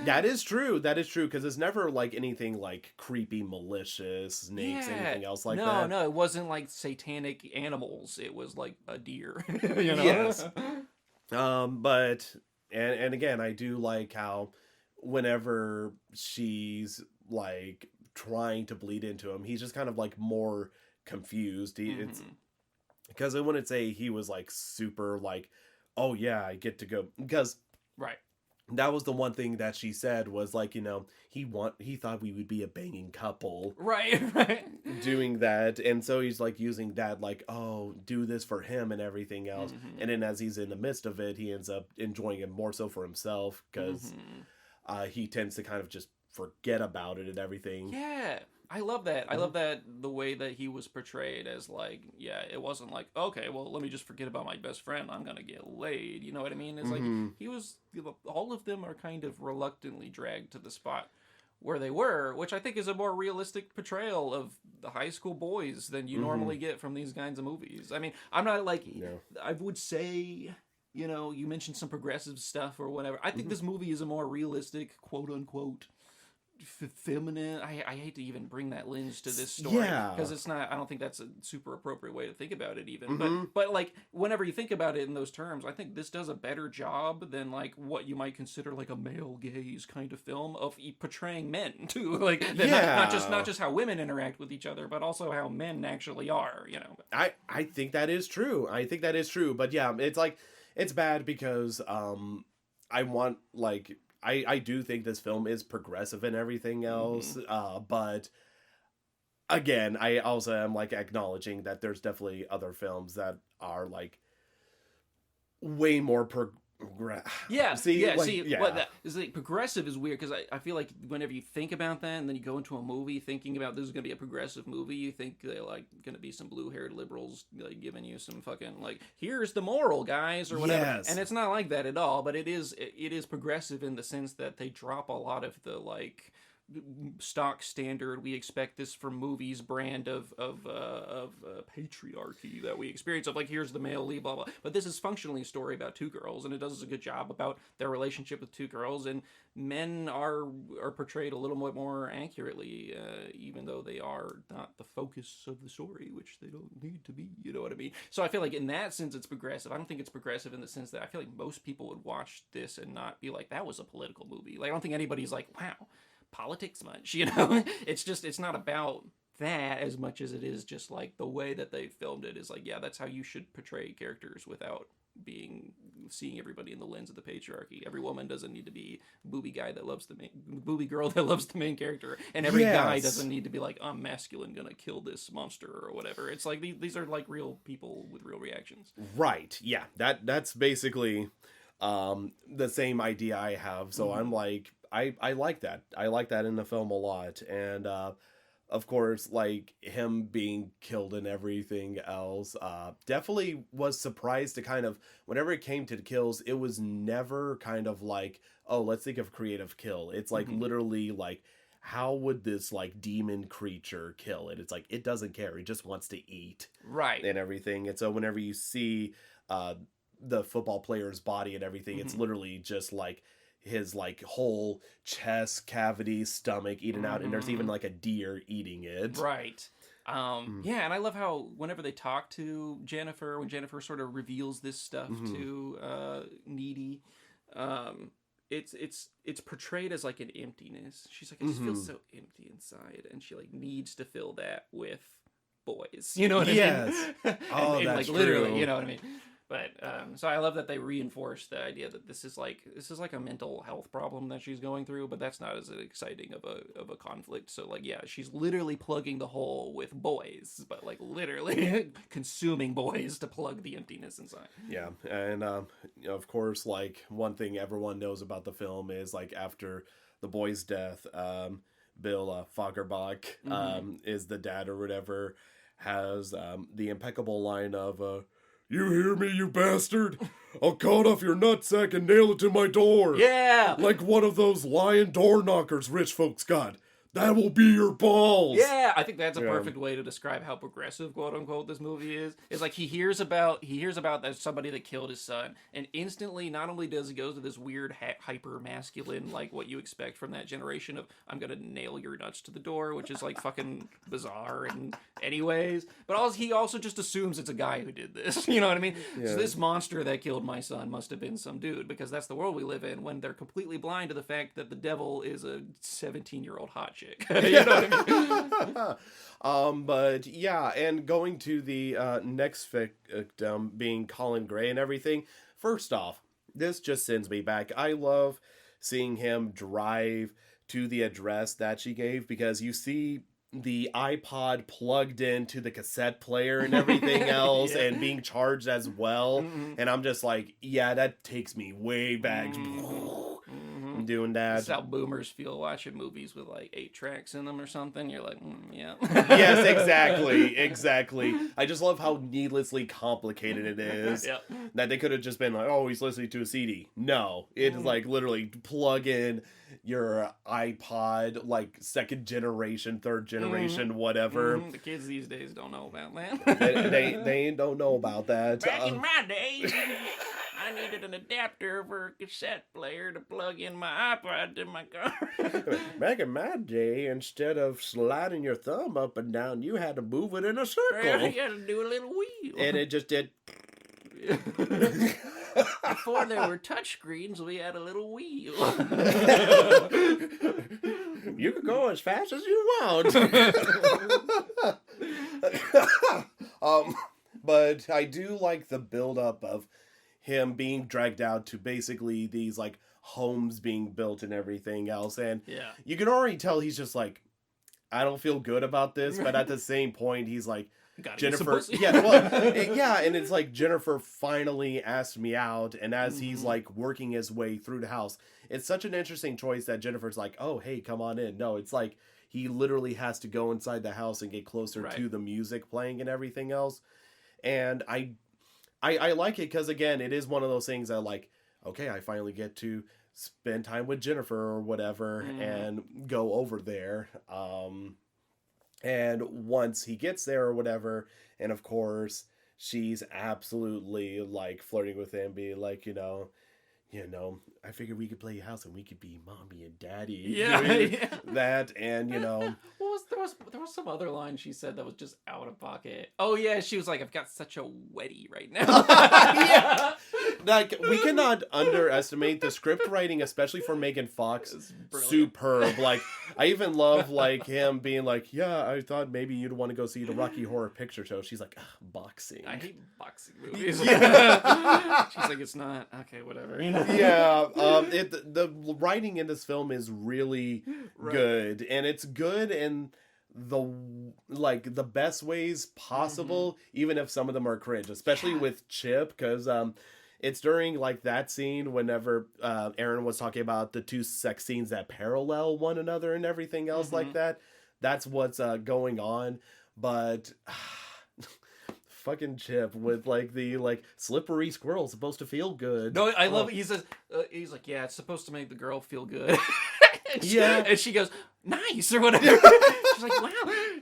That is true, because it's never anything creepy, malicious, snakes, anything else like that. No, it wasn't satanic animals. It was a deer, Yes. But, and again, I do like how whenever she's trying to bleed into him, he's just kind of more confused. It's because I wouldn't say he was super oh yeah, I get to go, because that was the one thing that she said was like, he thought we would be a banging couple Right, right. doing that. And so he's like using that, like, oh, do this for him and everything else. Mm-hmm. And then as he's in the midst of it, he ends up enjoying it more so for himself because he tends to kind of just forget about it and everything. Yeah, I love that. I love that the way that he was portrayed as like, yeah, it wasn't like, okay, well, let me just forget about my best friend. I'm gonna get laid. You know what I mean? It's like he was. All of them are kind of reluctantly dragged to the spot where they were, which I think is a more realistic portrayal of the high school boys than you normally get from these kinds of movies. I mean, I'm not like, I would say, you mentioned some progressive stuff or whatever. I think this movie is a more realistic, quote unquote, feminine. I hate to even bring that lens to this story because it's not. I don't think that's a super appropriate way to think about it even. But like whenever you think about it in those terms, I think this does a better job than like what you might consider like a male gaze kind of film of portraying men too. Like not just how women interact with each other, but also how men actually are. I think that is true. But yeah, it's like it's bad because I want like. I do think this film is progressive and everything else, but again, I also am like acknowledging that there's definitely other films that are like way more progressive is weird because I feel like whenever you think about that and then you go into a movie thinking about this is going to be a progressive movie, you think they're like going to be some blue-haired liberals like giving you some fucking like, here's the moral, guys, or whatever. Yes. And it's not like that at all, but it is progressive in the sense that they drop a lot of the like stock standard we expect this from movies brand of patriarchy that we experience of like, here's the male lead, blah blah, but this is functionally a story about two girls and it does a good job about their relationship with two girls, and men are portrayed a little bit more accurately, even though they are not the focus of the story, which they don't need to be, you know what I mean? So I feel like in that sense it's progressive. I don't think it's progressive in the sense that I feel like most people would watch this and not be like, that was a political movie. Like I don't think anybody's like, wow, politics much, it's not about that as much as it is just like the way that they filmed it is like, yeah, that's how you should portray characters without seeing everybody in the lens of the patriarchy. Every woman doesn't need to be booby girl that loves the main character, and every guy doesn't need to be like, I'm masculine, gonna kill this monster or whatever. It's like these are like real people with real reactions. Right. Yeah. That's basically the same idea I have. So I'm like, I like that. I like that in the film a lot. And of course, like him being killed and everything else, definitely was surprised to kind of, whenever it came to the kills, it was never kind of like, oh, let's think of creative kill. It's like literally like, how would this like demon creature kill it? It's like, it doesn't care. It just wants to eat. Right. And everything. And so whenever you see the football player's body and everything, it's literally just like his like whole chest cavity, stomach eaten out, and there's even like a deer eating it. Right. Yeah, and I love how whenever they talk to Jennifer, when Jennifer sort of reveals this stuff to Needy, it's portrayed as like an emptiness. She's like, I just feel so empty inside, and she like needs to fill that with boys. You know what I mean? Yes. Oh, and that's like literally, true. you know what I mean? But so I love that they reinforce the idea that this is like a mental health problem that she's going through, but that's not as exciting of a conflict. So like, yeah, she's literally plugging the hole with boys, but like literally consuming boys to plug the emptiness inside. Yeah, and of course, like one thing everyone knows about the film is like after the boy's death, Bill Fagerbach is the dad or whatever, has the impeccable line of you hear me, you bastard? I'll cut off your nutsack and nail it to my door. Yeah! Like one of those lion door knockers rich folks got. That will be your balls. Yeah, I think that's a perfect way to describe how progressive, quote unquote, this movie is. It's like he hears about that somebody that killed his son, and instantly, not only does he go to this weird hyper masculine, like what you expect from that generation of I'm gonna nail your nuts to the door, which is like fucking bizarre and anyways, but also he also just assumes it's a guy who did this. You know what I mean? Yeah. So this monster that killed my son must have been some dude, because that's the world we live in when they're completely blind to the fact that the devil is a 17-year-old hot chick. You know what I mean? But yeah, and going to the next victim being Colin Gray and everything. First off, this just sends me back. I love seeing him drive to the address that she gave, because you see the iPod plugged into the cassette player and everything else, and being charged as well. And I'm just like, yeah, that takes me way back. Doing that. That's how boomers feel watching movies with like 8 tracks in them or something. You're like, yeah. Yes, exactly. I just love how needlessly complicated it is. Yep. That they could have just been like, oh, he's listening to a CD. No, it is like literally plug in your iPod, like second generation, third generation, whatever. The kids these days don't know about that. They don't know about that. Back in my day, I needed an adapter for a cassette player to plug in my iPod to my car. Back in my day, instead of sliding your thumb up and down, you had to move it in a circle. You had to do a little wheel. And it just did. Before there were touchscreens, we had a little wheel. You could go as fast as you want. But I do like the buildup of him being dragged out to basically these like homes being built and everything else. And you can already tell he's just like, I don't feel good about this. But at the same point, he's like, Jennifer, and it's like, Jennifer finally asked me out, and as he's like working his way through the house, it's such an interesting choice that Jennifer's like, oh, hey, come on in. No, it's like he literally has to go inside the house and get closer to the music playing and everything else. And I like it because, again, it is one of those things that, like, okay, I finally get to spend time with Jennifer or whatever and go over there. And once he gets there or whatever, and of course, she's absolutely like flirting with him, being like, you know, I figured we could play house and we could be mommy and daddy. That, and you know. There was some other line she said that was just out of pocket. Oh yeah, she was like, I've got such a wetty right now. Like, we cannot underestimate the script writing, especially for Megan Fox. Superb. Like, I even love like him being like, yeah, I thought maybe you'd want to go see the Rocky Horror Picture Show. She's like, boxing. I hate boxing movies. She's like, it's not okay, whatever. You know? Yeah. The writing in this film is really good, and it's good in the best ways possible, even if some of them are cringe, especially with Chip, because it's during like that scene whenever Aaron was talking about the two sex scenes that parallel one another and everything else like that. That's what's going on. But fucking Chip with like the like slippery squirrel supposed to feel good. No, I love it. He says, he's like, yeah, it's supposed to make the girl feel good. And she goes, nice, or whatever. She's like, wow,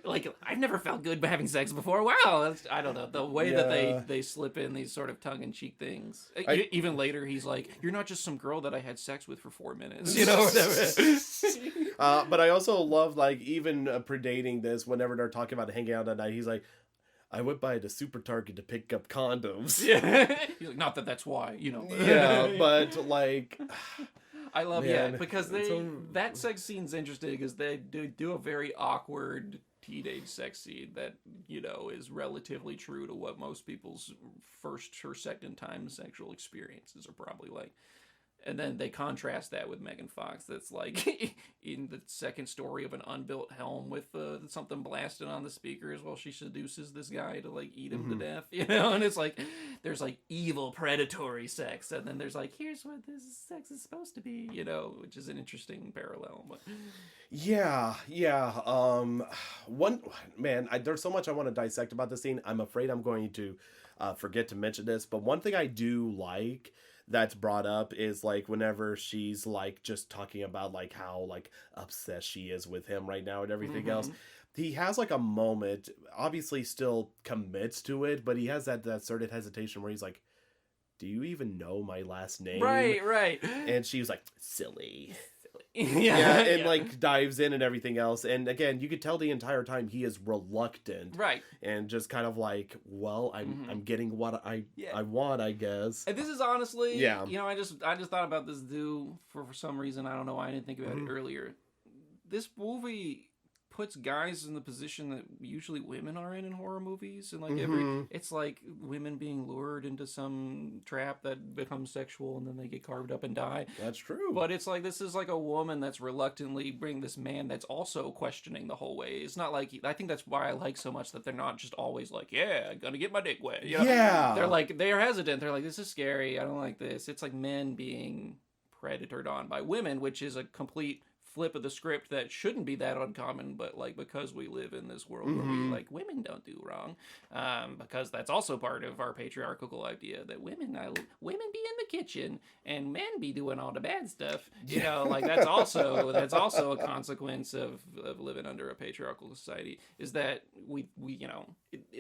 like, I've never felt good by having sex before. Wow, I don't know, the way that they slip in these sort of tongue-in-cheek things. Even later, he's like, you're not just some girl that I had sex with for 4 minutes, you know, whatever. But I also love, like, even predating this, whenever they're talking about hanging out at night, he's like, I went by the Super Target to pick up condoms. Yeah. He's like, not that that's why, you know. Yeah, but, like... I love because that sex scene's interesting because they do a very awkward teenage sex scene that, you know, is relatively true to what most people's first or second time sexual experiences are probably like. And then they contrast that with Megan Fox. That's like in the second story of an unbuilt home with something blasted on the speakers while she seduces this guy to like eat him to death, you know? And it's like, there's like evil predatory sex. And then there's like, here's what this sex is supposed to be, you know, which is an interesting parallel. But yeah. There's so much I want to dissect about this scene. I'm afraid I'm going to forget to mention this. But one thing I do like that's brought up is like whenever she's like just talking about like how like obsessed she is with him right now and everything else, he has like a moment, obviously still commits to it, but he has that certain hesitation where he's like, do you even know my last name? Right. And she was like, silly. And like dives in and everything else, and again you could tell the entire time he is reluctant, right, and just kind of like, well, I'm getting what I want, I guess. And this is honestly, you know, I just thought about this for some reason. I don't know why I didn't think about it earlier. This movie puts guys in the position that usually women are in horror movies, and like it's like women being lured into some trap that becomes sexual, and then they get carved up and die. That's true. But it's like this is like a woman that's reluctantly bringing this man that's also questioning the whole way. It's not like I think that's why I like so much that they're not just always like, yeah, gonna get my dick wet. You know? Yeah, They're hesitant. They're like, this is scary. I don't like this. It's like men being predatored on by women, which is a complete flip of the script that shouldn't be that uncommon, but like because we live in this world where we like women don't do wrong, because that's also part of our patriarchal idea that women be in the kitchen and men be doing all the bad stuff. You know, like that's also a consequence of living under a patriarchal society, is that we you know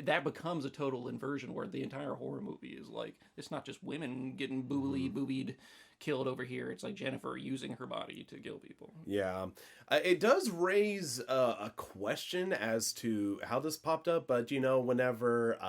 that becomes a total inversion where the entire horror movie is like it's not just women getting boobied killed over here. It's like Jennifer using her body to kill people. Yeah. It does raise a question as to how this popped up, but you know, whenever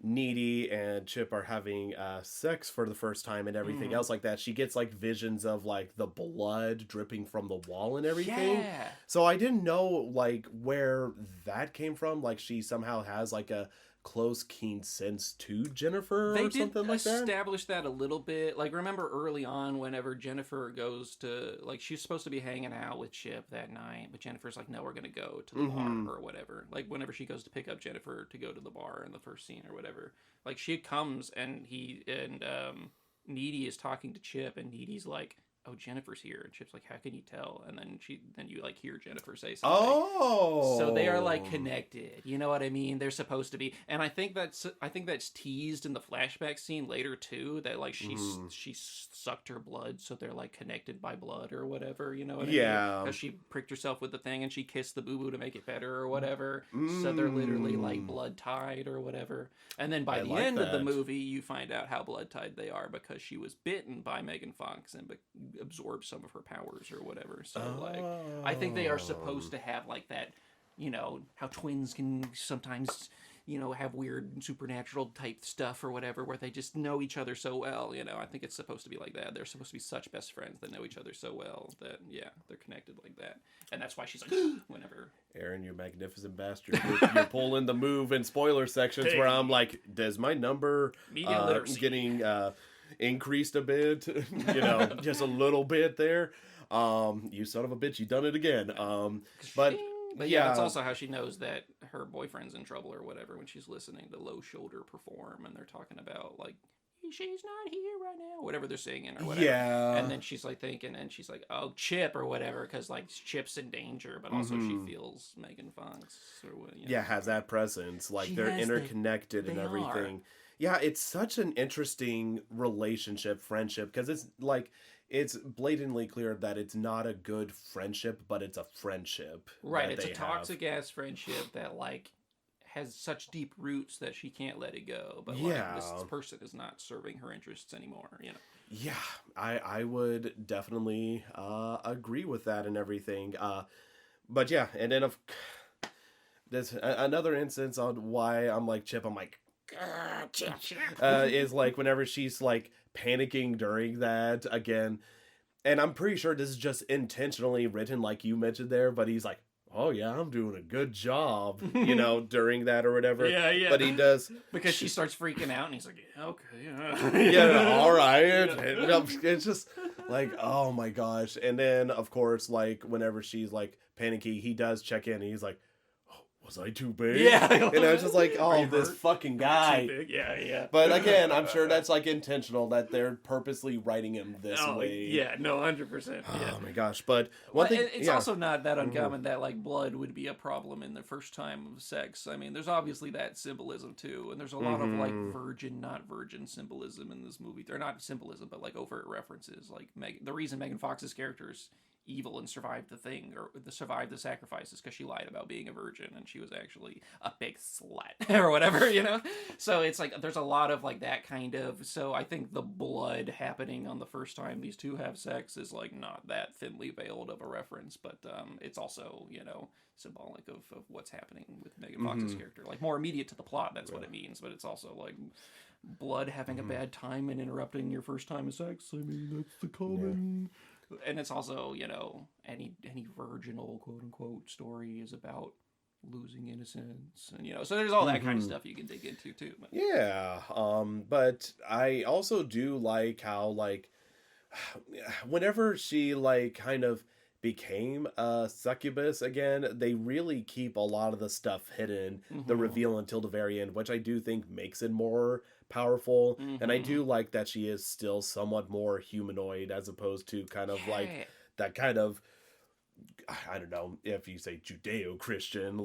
Needy and Chip are having sex for the first time and everything else like that, she gets like visions of like the blood dripping from the wall and everything. Yeah. So I didn't know like where that came from. Like she somehow has like a close, keen sense to Jennifer or something like that. They did establish that a little bit. Like, remember early on whenever Jennifer goes to, like, she's supposed to be hanging out with Chip that night, but Jennifer's like, no, we're going to go to the bar or whatever. Like, whenever she goes to pick up Jennifer to go to the bar in the first scene or whatever, like, she comes and Needy is talking to Chip, and Needy's like, oh, Jennifer's here. And Chip's like, how can you tell? And then you like hear Jennifer say something. Oh, so they are like connected. You know what I mean? They're supposed to be. And I think that's teased in the flashback scene later too. That like she sucked her blood, so they're like connected by blood or whatever. You know what I mean? Yeah. Because she pricked herself with the thing and she kissed the boo boo to make it better or whatever. So they're literally like blood tied or whatever. And then by the end of the movie, you find out how blood tied they are because she was bitten by Megan Fox and absorb some of her powers or whatever. So like I think they are supposed to have like that, you know, how twins can sometimes, you know, have weird supernatural type stuff or whatever where they just know each other so well, you know. I think it's supposed to be like that. They're supposed to be such best friends that know each other so well that they're connected like that. And that's why she's like whenever Aaron, you magnificent bastard. You're pulling the move in spoiler sections where I'm like, does my number getting increased a bit, you know, just a little bit there. You son of a bitch, you done it again. But yeah, that's also how she knows that her boyfriend's in trouble or whatever when she's listening to Low Shoulder perform and they're talking about like she's not here right now, whatever they're singing or whatever. Yeah. And then she's like thinking, and she's like, oh, Chip or whatever, because like Chip's in danger, but also she feels Megan Fox or what. You know. Yeah, has that presence, like they're interconnected and everything. Yeah, it's such an interesting relationship, friendship, because it's like, it's blatantly clear that it's not a good friendship, but it's a friendship. Right, it's a toxic-ass friendship that, like, has such deep roots that she can't let it go. But, like, this person is not serving her interests anymore, you know? Yeah, I would definitely agree with that and everything. But, yeah, and then there's another instance on why I'm like, Chip, I'm like, is like whenever she's like panicking during that again, and I'm pretty sure this is just intentionally written like you mentioned there, but he's like, oh yeah, I'm doing a good job, you know, during that or whatever. Yeah. But he does because she starts freaking out, and he's like, yeah, okay, yeah, all right. It's just like, oh my gosh. And then of course, like whenever she's like panicky, he does check in, and he's like, was I too big? Yeah. And I was just like, oh, this fucking guy. Too big? Yeah. But again, I'm sure that's like intentional, that they're purposely writing him this way. Yeah, no, 100%. Yeah. Oh my gosh. But one thing. It's also not that uncommon that like blood would be a problem in the first time of sex. I mean, there's obviously that symbolism too. And there's a lot of like virgin, not virgin symbolism in this movie. They're not symbolism, but like overt references. Like the reason Megan Fox's character is evil and survived the thing, or survived the sacrifices, because she lied about being a virgin and she was actually a big slut or whatever, you know. So it's like there's a lot of like that kind of. So I think the blood happening on the first time these two have sex is like not that thinly veiled of a reference, but it's also, you know, symbolic of what's happening with Megan Fox's character, like more immediate to the plot. That's what it means, but it's also like blood having a bad time and interrupting your first time of sex. I mean, that's the common And it's also, any virginal quote unquote story is about losing innocence, and so there's all that kind of stuff you can dig into too. But. Yeah, but I also do like how whenever she kind of became a succubus again, they really keep a lot of the stuff hidden, the reveal until the very end, which I do think makes it more powerful. And I do like that she is still somewhat more humanoid as opposed to kind of that kind of, I don't know if you say Judeo-Christian,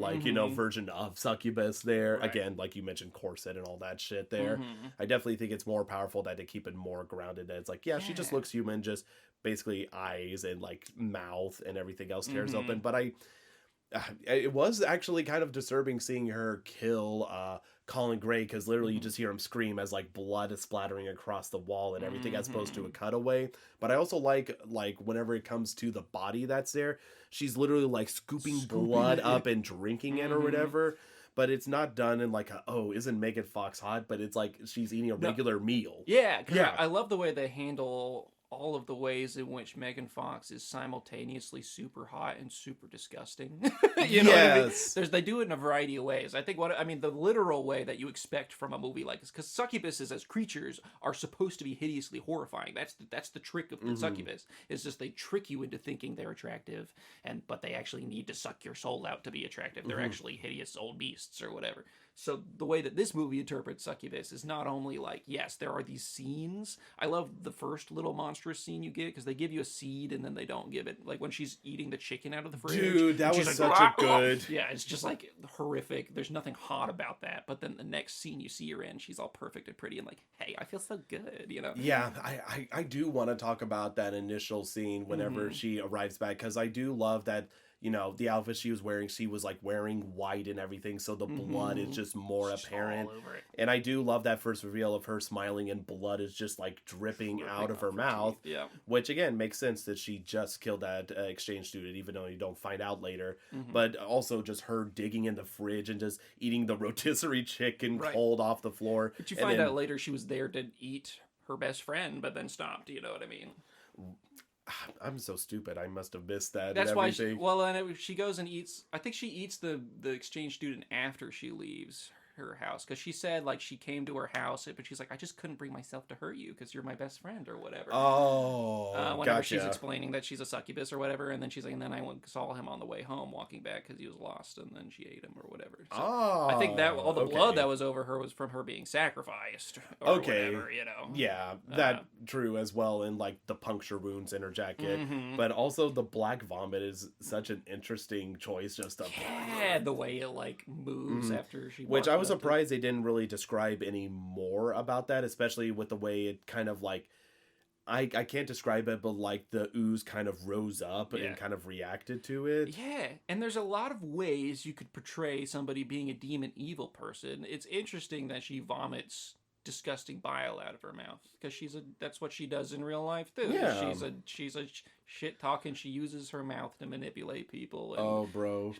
version of succubus there. Right. Again, like you mentioned, corset and all that shit there. I definitely think it's more powerful that they keep it more grounded. It's like, she just looks human, just basically eyes and mouth and everything else tears open. But it was actually kind of disturbing seeing her kill Colin Gray, because literally you just hear him scream as blood is splattering across the wall and everything as opposed to a cutaway. But I also like whenever it comes to the body that's there, she's literally scooping blood up and drinking it or whatever. But it's not done in isn't Megan Fox hot? But it's she's eating a regular meal. Yeah, I love the way they handle all of the ways in which Megan Fox is simultaneously super hot and super disgusting. You know what I mean? They do it in a variety of ways. I think the literal way that you expect from a movie like this, because succubuses as creatures are supposed to be hideously horrifying. That's the trick of the succubus. It's just they trick you into thinking they're attractive, but they actually need to suck your soul out to be attractive. They're actually hideous old beasts or whatever. So the way that this movie interprets succubus is not only yes, there are these scenes. I love the first little monstrous scene you get, because they give you a seed and then they don't give it. When she's eating the chicken out of the fridge. Dude, that was such a good... Yeah, it's just horrific. There's nothing hot about that. But then the next scene you see her in, she's all perfect and pretty and hey, I feel so good, Yeah, I do want to talk about that initial scene whenever she arrives back, because I do love that... the outfit she was wearing white and everything, so the blood is just more apparent. All over it. And I do love that first reveal of her smiling and blood is just dripping out of her mouth. Yeah. Which again makes sense that she just killed that exchange student, even though you don't find out later. But also just her digging in the fridge and just eating the rotisserie chicken cold off the floor. But you find out later she was there to eat her best friend, but then stopped. You know what I mean? I'm so stupid. I must have missed that. That's why she goes and eats. I think she eats the exchange student after she leaves her house, because she said she came to her house, but she's I just couldn't bring myself to hurt you because you're my best friend or whatever. Whenever she's explaining that she's a succubus or whatever, and then she's and then I saw him on the way home walking back because he was lost, and then she ate him or whatever. So I think that all the blood that was over her was from her being sacrificed or whatever, Yeah, that true as well, and the puncture wounds in her jacket. But also the black vomit is such an interesting choice, just the way it moves after she which I was surprised they didn't really describe any more about that, especially with the way it kind of I can't describe it, but the ooze kind of rose up and kind of reacted to it. Yeah, and there's a lot of ways you could portray somebody being a demon evil person. It's interesting that she vomits disgusting bile out of her mouth, because that's what she does in real life too. Yeah. She's a shit talking. She uses her mouth to manipulate people. And... bro,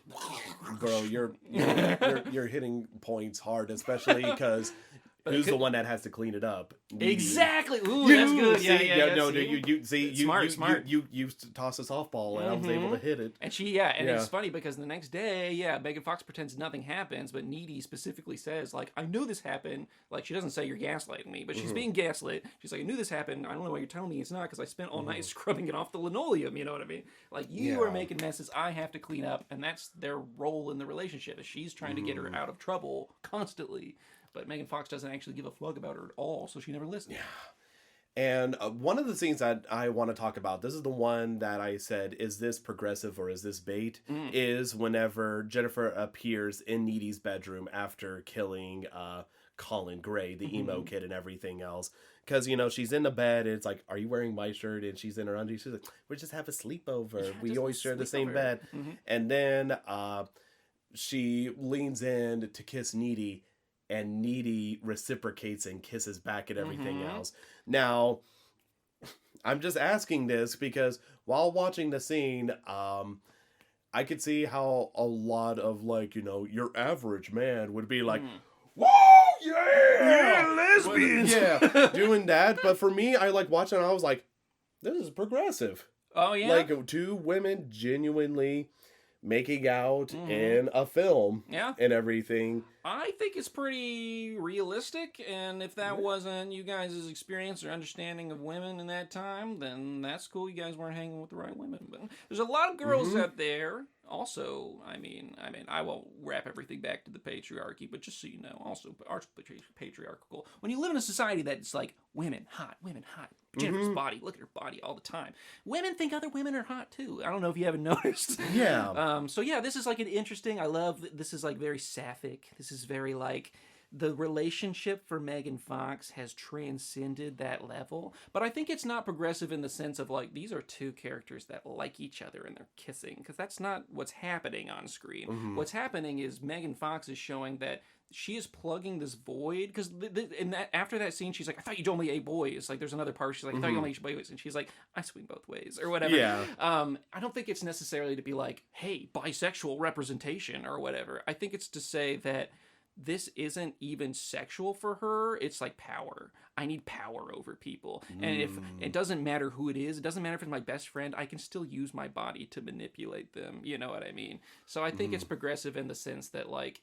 you're hitting points hard, especially because who's the one that has to clean it up? Exactly. Ooh, that's good. Yeah. No, you see, smart. You toss a softball, and I was able to hit it. And it's funny because the next day, Megan Fox pretends nothing happens, but Needy specifically says, I know this happened. She doesn't say you're gaslighting me, but she's being gaslit. She's I knew this happened. I don't know why you're telling me it's not, because I spent all night scrubbing it off the linoleum. You know what I mean? You are making messes. I have to clean up, and that's their role in the relationship. Is she's trying to get her out of trouble constantly. But Megan Fox doesn't actually give a fuck about her at all, so she never listens. Yeah. And one of the things that I want to talk about, this is the one that I said, is this progressive or is this bait? Is whenever Jennifer appears in Needy's bedroom after killing Colin Gray, the emo kid and everything else. Because, she's in the bed, and it's are you wearing my shirt? And she's in her undies. She's we just have a sleepover. Yeah, we always share the same bed. And then she leans in to kiss Needy, and Needy reciprocates and kisses back and everything else. Now, I'm just asking this because while watching the scene, I could see how a lot of your average man would be whoa, yeah, lesbians, doing that. But for me, I watching it, I was this is progressive. Oh yeah. Like two women genuinely making out in a film Yeah. and everything. I think it's pretty realistic, and if that wasn't you guys' experience or understanding of women in that time, then that's cool. You guys weren't hanging with the right women. But there's a lot of girls out there. Also, I won't wrap everything back to the patriarchy, but just so you know, also patriarchal. When you live in a society that's like women hot, Jennifer's body, look at her body all the time. Women think other women are hot too. I don't know if you haven't noticed. Yeah. So yeah, this is like an interesting. I love this is like very sapphic. This is very like the relationship for Megan Fox has transcended that level. But I think it's not progressive in the sense of like these are two characters that like each other and they're kissing, because that's not what's happening on screen. What's happening is Megan Fox is showing that she is plugging this void, because in that after that scene she's like, I thought you only ate boys. Like there's another part she's like, I thought you only ate boys, and she's like, I swing both ways or whatever. Yeah. I don't think it's necessarily to be like, hey, bisexual representation or whatever. I think it's to say that this isn't even sexual for her. It's like power. I need power over people. And if it doesn't matter who it is, it doesn't matter if it's my best friend, I can still use my body to manipulate them. You know what I mean? So I think it's progressive in the sense that like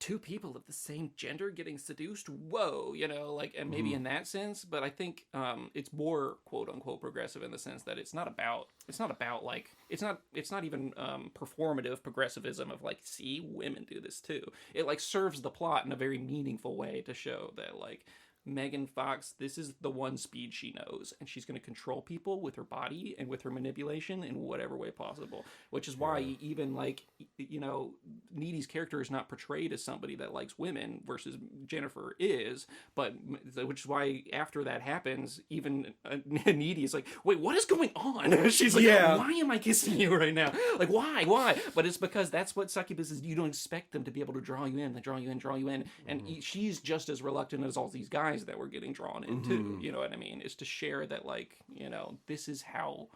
two people of the same gender getting seduced, whoa, you know, like, and maybe in that sense, but I think it's more quote unquote progressive in the sense that it's not about like it's not even performative progressivism of like, see, women do this too. It like serves the plot in a very meaningful way to show that like Megan Fox, this is the one speed she knows, and she's going to control people with her body and with her manipulation in whatever way possible, which is why even like, you know, Needy's character is not portrayed as somebody that likes women versus Jennifer is, but which is why after that happens, even Needy is like, wait, what is going on? She's like, why am I kissing you right now? Like, why? But it's because that's what succubus is. You don't expect them to be able to draw you in, and she's just as reluctant as all these guys that we're getting drawn into. You know what I mean? Is to share that, like, you know, this is how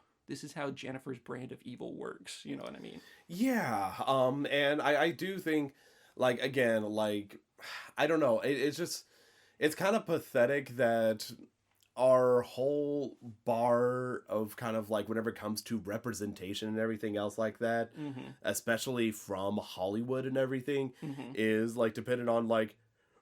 Jennifer's brand of evil works. You know what I mean? Yeah. And I do think, like, again, like, I don't know. It's just, it's kind of pathetic that our whole bar of kind of like whenever it comes to representation and everything else like that, especially from Hollywood and everything, is like dependent on like,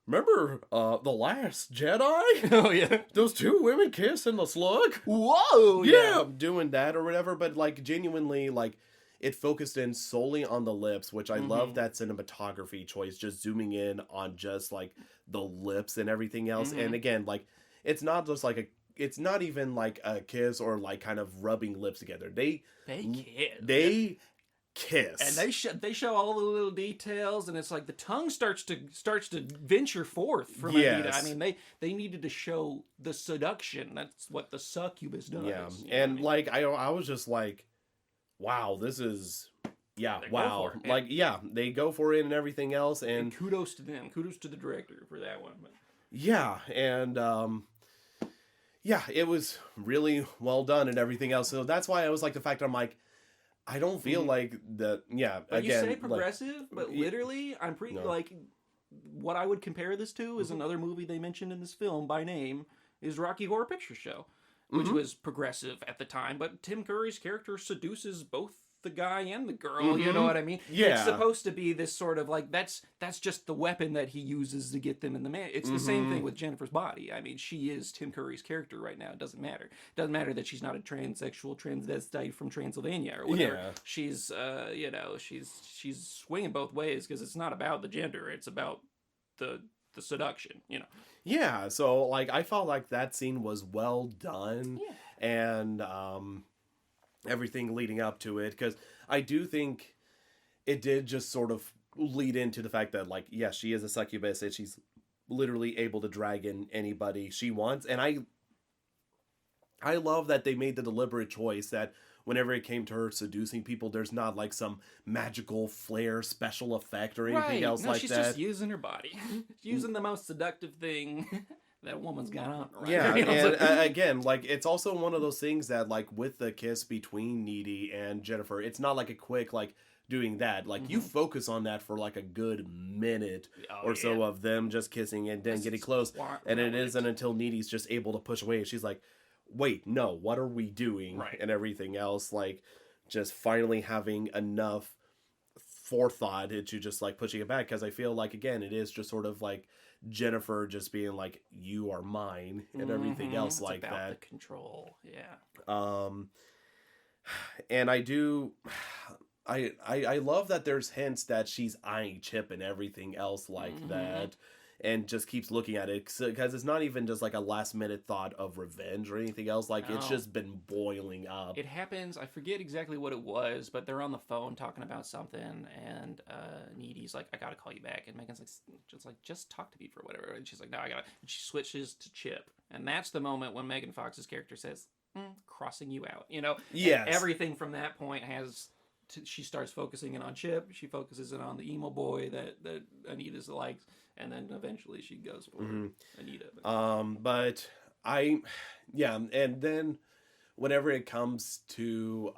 remember The Last Jedi? Oh, yeah. Those two women kiss in the slug? Whoa! Yeah, doing that or whatever, but like genuinely, like, it focused in solely on the lips, which I love that cinematography choice, just zooming in on just like the lips and everything else. And again, like, it's not just like it's not even like a kiss or like kind of rubbing lips together. They kiss, and they show all the little details, and it's like the tongue starts to venture forth from Anita. I mean, they needed to show the seduction. That's what the succubus does. Yeah, and like I was just like, wow, this is wow. Like, yeah, they go for it and everything else, and kudos to them. Kudos to the director for that one. But yeah, and yeah, it was really well done and everything else. So that's why I was like the fact that I'm like, I don't feel like that. Yeah, but again, you say progressive, like, but literally, I'm pretty like what I would compare this to is another movie they mentioned in this film by name is Rocky Horror Picture Show, which was progressive at the time. But Tim Curry's character seduces both the guy and the girl. You know what I mean? Yeah, it's supposed to be this sort of like that's just the weapon that he uses to get them in the man. It's the same thing with Jennifer's body. I mean, she is Tim Curry's character right now. It doesn't matter. It doesn't matter that she's not a transsexual transvestite from Transylvania or whatever. Yeah. She's you know, she's swinging both ways because it's not about the gender. It's about the seduction. You know. Yeah. So like, I felt like that scene was well done, and everything leading up to it, because I do think it did just sort of lead into the fact that, like, yes, she is a succubus and she's literally able to drag in anybody she wants. And I love that they made the deliberate choice that whenever it came to her seducing people, there's not like some magical flair special effect or anything else like that. She's just using her body, using the most seductive thing that woman's got on. Right? Yeah, and again, like, it's also one of those things that, like, with the kiss between Needy and Jennifer, it's not like a quick, like, doing that. Like, you focus on that for, like, a good minute or so of them just kissing and then getting close. And it isn't until Needy's just able to push away. She's like, wait, no, what are we doing? Right. And everything else, like, just finally having enough forethought to just, like, pushing it back. Because I feel like, again, it is just sort of, like, Jennifer just being like, you are mine, and everything else it's like about that. the control, yeah. And I do... I love that there's hints that she's eyeing Chip and everything else like that, and just keeps looking at it, because it's not even just like a last minute thought of revenge or anything else. Like, it's just been boiling up. It happens, I forget exactly what it was, but they're on the phone talking about something, and Needy's like, I gotta call you back, and Megan's like, just talk to me for whatever, and she's like, no, I gotta, and she switches to Chip, and that's the moment when Megan Fox's character says, crossing you out, you know? Yes. And everything from that point has... she starts focusing in on Chip. She focuses in on the emo boy that Anita's likes, and then eventually she goes for Anita. But and then whenever it comes to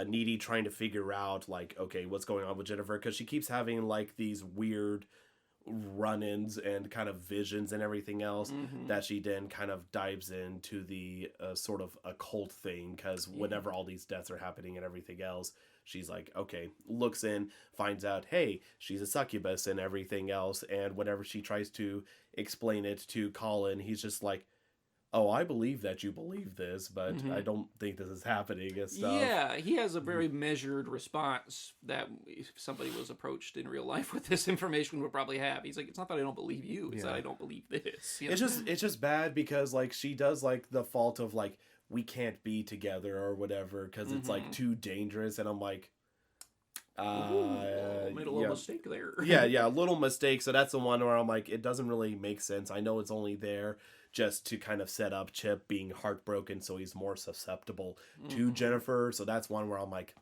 Needy trying to figure out, like, okay, what's going on with Jennifer, because she keeps having like these weird run-ins and kind of visions and everything else, that she then kind of dives into the sort of occult thing, because whenever all these deaths are happening and everything else, she's like, okay, looks in, finds out, hey, she's a succubus and everything else. And whenever she tries to explain it to Colin, he's just like, oh, I believe that you believe this, but I don't think this is happening and stuff. Yeah, he has a very measured response that if somebody was approached in real life with this information would probably have. He's like, it's not that I don't believe you, it's that I don't believe this. You know? It's just bad because, like, she does, like, the fault of, like, we can't be together or whatever because it's, like, too dangerous, and I'm like... made a little mistake there. yeah, a little mistake. So that's the one where I'm like, it doesn't really make sense. I know it's only there just to kind of set up Chip being heartbroken so he's more susceptible to Jennifer. So that's one where I'm like,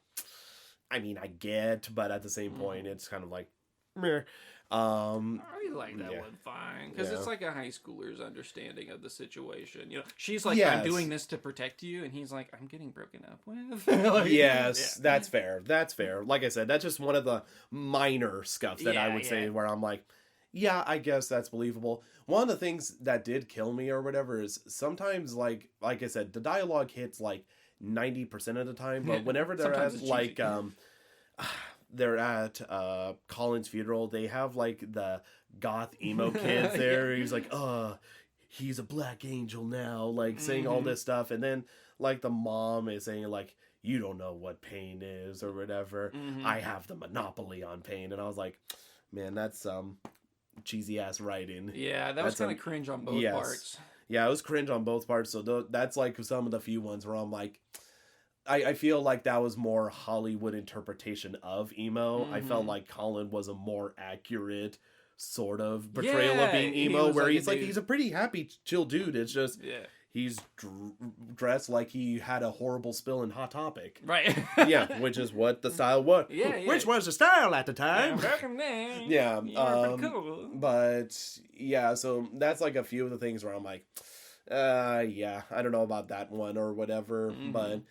I mean, I get, but at the same point, it's kind of like, meh. I like that one fine because it's like a high schooler's understanding of the situation. You know, she's like, I'm doing this to protect you, and he's like, I'm getting broken up with. Like, that's fair. That's fair. Like I said, that's just one of the minor scuffs that I would say where I'm like, yeah, I guess that's believable. One of the things that did kill me or whatever is sometimes, like I said, the dialogue hits like 90% of the time, but whenever they're at like they're at Colin's funeral, they have like the goth emo kids there. He's like, he's a black angel now, like saying all this stuff, and then like the mom is saying like, you don't know what pain is or whatever. I have the monopoly on pain. And I was like, man, that's cheesy ass writing. Yeah, that was kind of cringe on both parts. Yeah, it was cringe on both parts. So that's like some of the few ones where I'm like, I feel like that was more Hollywood interpretation of emo. I felt like Colin was a more accurate sort of portrayal of being emo, where he's like, he's a pretty happy, chill dude. It's just he's dressed like he had a horrible spill in Hot Topic. Right. Yeah, which is what the style was. Which was the style at the time. Yeah. Cool. But yeah, so that's like a few of the things where I'm like, yeah, I don't know about that one or whatever, but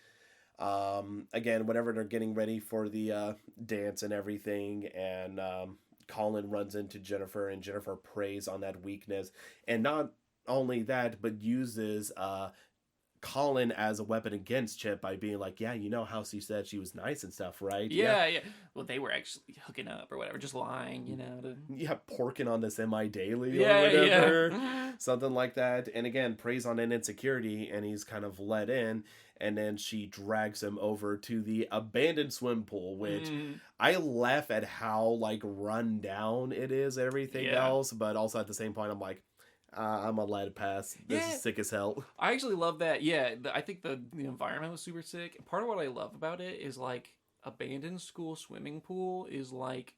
again, whenever they're getting ready for the dance and everything, and Colin runs into Jennifer, and Jennifer preys on that weakness, and not only that, but uses Colin as a weapon against Chip by being like, yeah, you know how she said she was nice and stuff, right? Yeah. Well, they were actually hooking up or whatever, just lying, you know. Porking on the semi-daily or whatever. Something like that. And again, preys on an insecurity, and he's kind of let in, and then she drags him over to the abandoned swim pool, which I laugh at how, like, run down it is, everything else, but also at the same point, I'm like, I'm gonna let it pass. This is sick as hell. I actually love that. Yeah, I think the environment was super sick. Part of what I love about it is, like, abandoned school swimming pool is like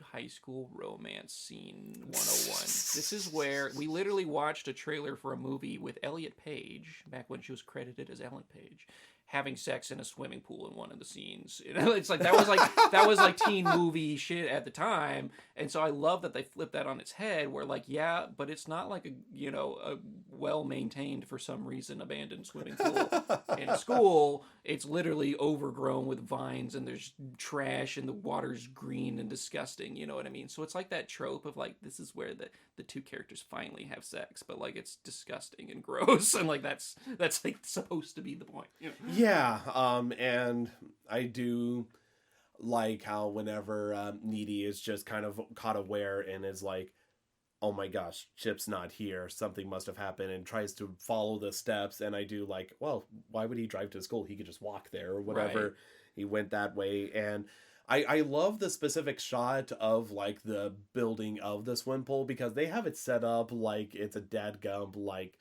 high school romance scene 101. This is where we literally watched a trailer for a movie with Elliot Page, back when she was credited as Ellen Page, having sex in a swimming pool in one of the scenes. It's like that was like teen movie shit at the time, and so I love that they flipped that on its head. Where like, yeah, but it's not like a well maintained, for some reason, abandoned swimming pool in a school. It's literally overgrown with vines, and there's trash, and the water's green and disgusting. You know what I mean? So it's like that trope of like, this is where the two characters finally have sex, but like it's disgusting and gross, and like that's like supposed to be the point. You know? Yeah, and I do like how whenever Needy is just kind of caught aware and is like, oh my gosh, Chip's not here, something must have happened, and tries to follow the steps. And I do like, well, why would he drive to school? He could just walk there or whatever. Right. He went that way. And I love the specific shot of like the building of the swim pool, because they have it set up like it's a dadgum, like,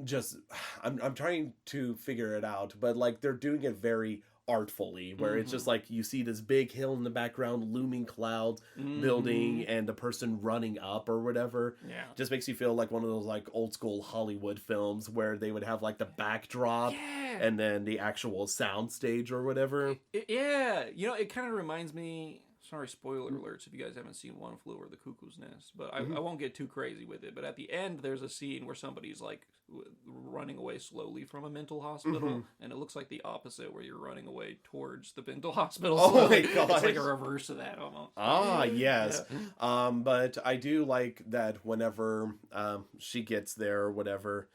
just I'm trying to figure it out, but like they're doing it very artfully, where it's just like you see this big hill in the background, looming cloud building, and a person running up or whatever. Yeah. Just makes you feel like one of those like old school Hollywood films where they would have like the backdrop and then the actual sound stage or whatever. Yeah, it kind of reminds me. Sorry, spoiler alerts if you guys haven't seen One Flew Over the Cuckoo's Nest, but I won't get too crazy with it. But at the end, there's a scene where somebody's like running away slowly from a mental hospital, and it looks like the opposite, where you're running away towards the mental hospital. Oh my god! It's like a reverse of that almost. Ah, yes. Yeah. But I do like that whenever she gets there or whatever,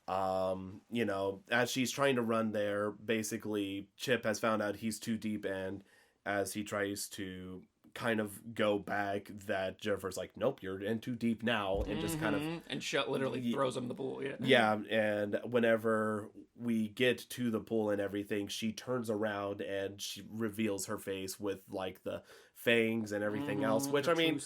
as she's trying to run there, basically Chip has found out he's too deep, and as he tries to kind of go back, that Jennifer's like, nope, you're in too deep now, and just kind of... And literally throws him in the pool, Yeah, and whenever we get to the pool and everything, she turns around and she reveals her face with, like, the fangs and everything else, which, I mean...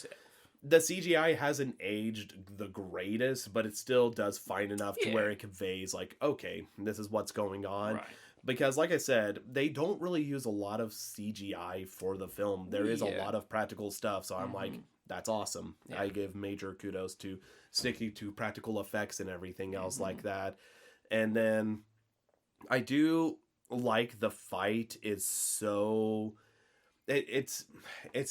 The CGI hasn't aged the greatest, but it still does fine enough to where it conveys, like, okay, this is what's going on. Right. Because, like I said, they don't really use a lot of CGI for the film. There is a lot of practical stuff, so I'm like, that's awesome. Yeah. I give major kudos to sticking to practical effects and everything else like that. And then I do like the fight is so... It's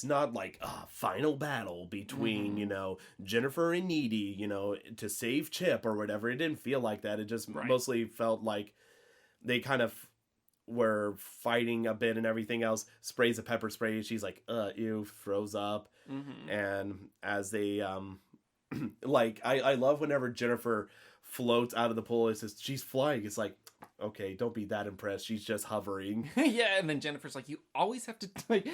not like a final battle between, Jennifer and Needy, to save Chip or whatever. It didn't feel like that. It just mostly felt like they kind of were fighting a bit and everything else. Sprays a pepper spray. She's like, ew, throws up. And as they, I love whenever Jennifer floats out of the pool. It says she's flying. It's like, okay, don't be that impressed. She's just hovering. Yeah, and then Jennifer's like, you always have to like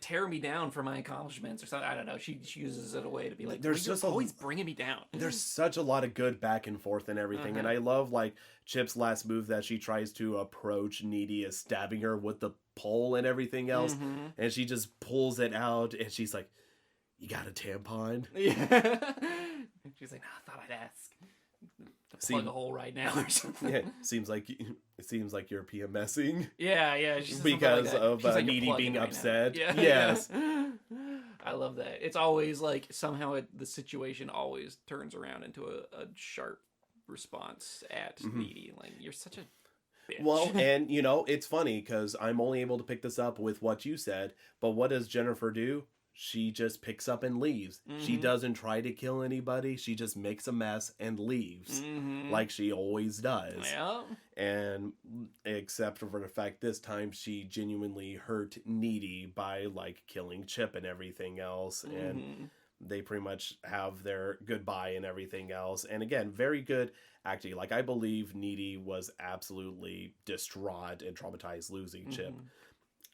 tear me down for my accomplishments or something. I don't know. She uses it a way to be like, there's just always bringing me down. There's such a lot of good back and forth and everything. And I love like Chip's last move that she tries to approach Needy is stabbing her with the pole and everything else. And she just pulls it out and she's like, you got a tampon? Yeah. She's like, I thought I'd ask. Plug a hole right now or something. Yeah, it seems like you're PMSing. Yeah. Because of Needy being upset. Yeah. Yes. I love that. It's always like somehow the situation always turns around into a sharp response at Needy. Like, you're such a bitch. Well, and it's funny because I'm only able to pick this up with what you said, but what does Jennifer do? She just picks up and leaves. She doesn't try to kill anybody. She just makes a mess and leaves. Like she always does. Yeah. And except for the fact this time she genuinely hurt Needy by like killing Chip and everything else. And they pretty much have their goodbye and everything else. And again, very good acting. Like I believe Needy was absolutely distraught and traumatized losing Chip.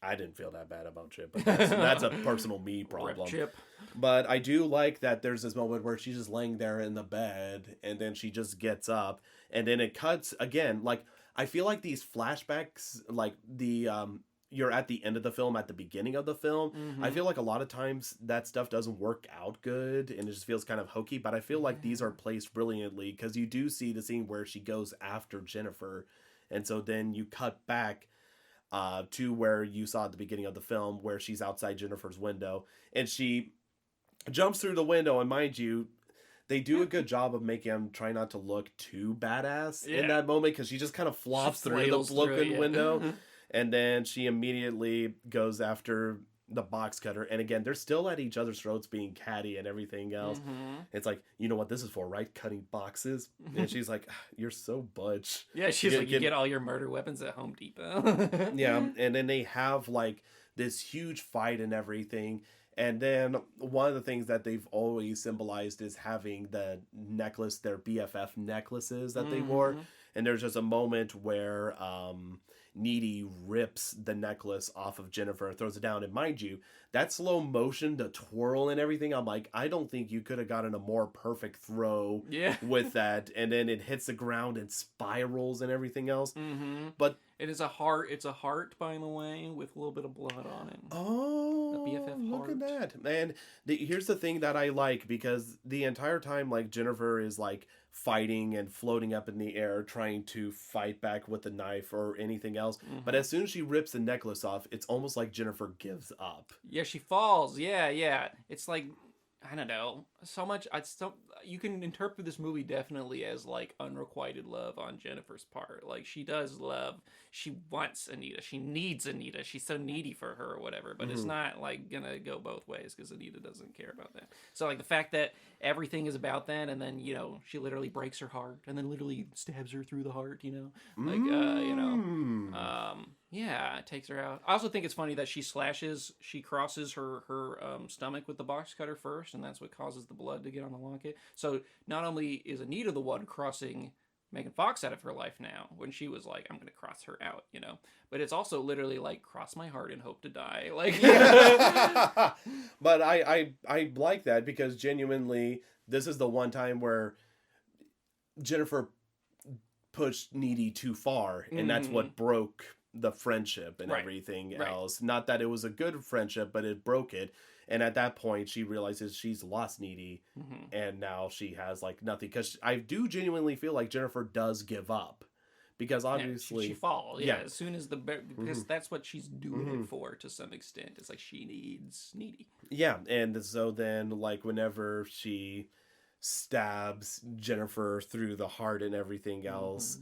I didn't feel that bad about Chip, but that's a personal me problem. Rip Chip. But I do like that there's this moment where she's just laying there in the bed, and then she just gets up, and then it cuts again. Like, I feel like these flashbacks, like the you're at the end of the film, at the beginning of the film. I feel like a lot of times that stuff doesn't work out good, and it just feels kind of hokey. But I feel like these are placed brilliantly, because you do see the scene where she goes after Jennifer, and so then you cut back to where you saw at the beginning of the film, where she's outside Jennifer's window and she jumps through the window. And mind you, they do a good job of making him try not to look too badass in Yeah. that moment, because she just kind of flops through the flails through it, broken yeah. window, and then she immediately goes after the box cutter. And again, they're still at each other's throats, being catty and everything else. It's like, you know what this is for, right? Cutting boxes. And she's like, "You're so butch." Yeah, she's like, you get all your murder weapons at Home Depot. Yeah, and then they have like this huge fight and everything. And then one of the things that they've always symbolized is having the necklace, their BFF necklaces that they wore. And there's just a moment where Needy rips the necklace off of Jennifer and throws it down. And mind you, that slow motion, the twirl and everything, I'm like, I don't think you could have gotten a more perfect throw with that. And then it hits the ground and spirals and everything else. But it is a heart. It's a heart, by the way, with a little bit of blood on it. Oh, a BFF look heart. at that. And here's the thing that I like, because the entire time, like, Jennifer is like fighting and floating up in the air trying to fight back with the knife or anything else, but as soon as she rips the necklace off, it's almost like Jennifer gives up. Yeah, she falls. Yeah. It's like, I don't know, so much. You can interpret this movie definitely as like unrequited love on Jennifer's part. Like, she does love, she wants Anita, she needs Anita, she's so needy for her or whatever. But it's not like gonna go both ways, because Anita doesn't care about that. So like the fact that everything is about that, and then she literally breaks her heart, and then literally stabs her through the heart. Yeah, it takes her out. I also think it's funny that she crosses her stomach with the box cutter first, and that's what causes the blood to get on the locket. So not only is Anita the one crossing Megan Fox out of her life now, when she was like, I'm going to cross her out, but it's also literally like, cross my heart and hope to die. Like, But I like that, because genuinely, this is the one time where Jennifer pushed Needy too far, and that's what broke the friendship and everything else. Not that it was a good friendship, but it broke it. And at that point, she realizes she's lost Needy, and now she has like nothing. Because I do genuinely feel like Jennifer does give up, because obviously she falls. Yeah, as soon as because that's what she's doing it for, to some extent. It's like she needs Needy. Yeah, and so then like whenever she stabs Jennifer through the heart and everything else,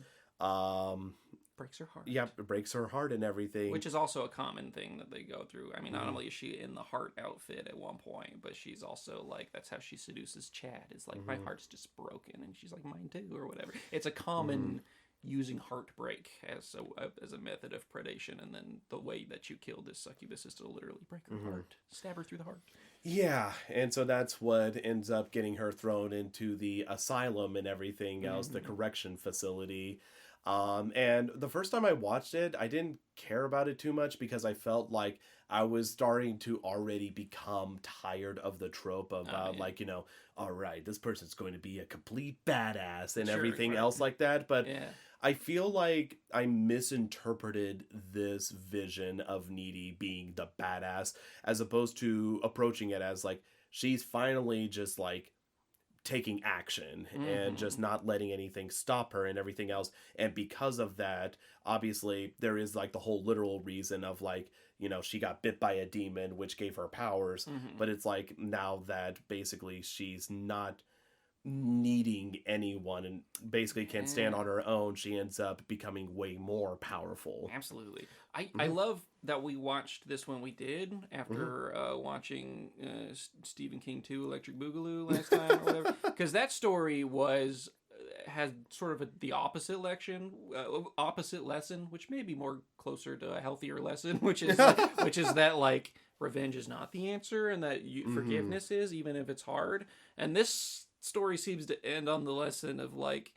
breaks her heart. Yeah, it breaks her heart and everything. Which is also a common thing that they go through. I mean, not only is she in the heart outfit at one point, but she's also like, that's how she seduces Chad. It's like, my heart's just broken, and she's like, mine too, or whatever. It's a common using heartbreak as a method of predation, and then the way that you kill this succubus is to literally break her heart, stab her through the heart. Yeah, and so that's what ends up getting her thrown into the asylum and everything else, the correction facility. And the first time I watched it, I didn't care about it too much, because I felt like I was starting to already become tired of the trope about all right, this person's going to be a complete badass and everything else like that. But I feel like I misinterpreted this vision of Needy being the badass, as opposed to approaching it as like, she's finally just like taking action and just not letting anything stop her and everything else. And because of that, obviously there is like the whole literal reason of like, she got bit by a demon, which gave her powers. But it's like, now that basically she's not needing anyone and basically can stand on her own, she ends up becoming way more powerful. Absolutely. I love that we watched this when we did, after watching Stephen King 2 Electric Boogaloo last time or whatever, because that story had sort of the opposite lesson, which may be more closer to a healthier lesson, which is that like, revenge is not the answer, and that forgiveness is, even if it's hard. And this story seems to end on the lesson of like,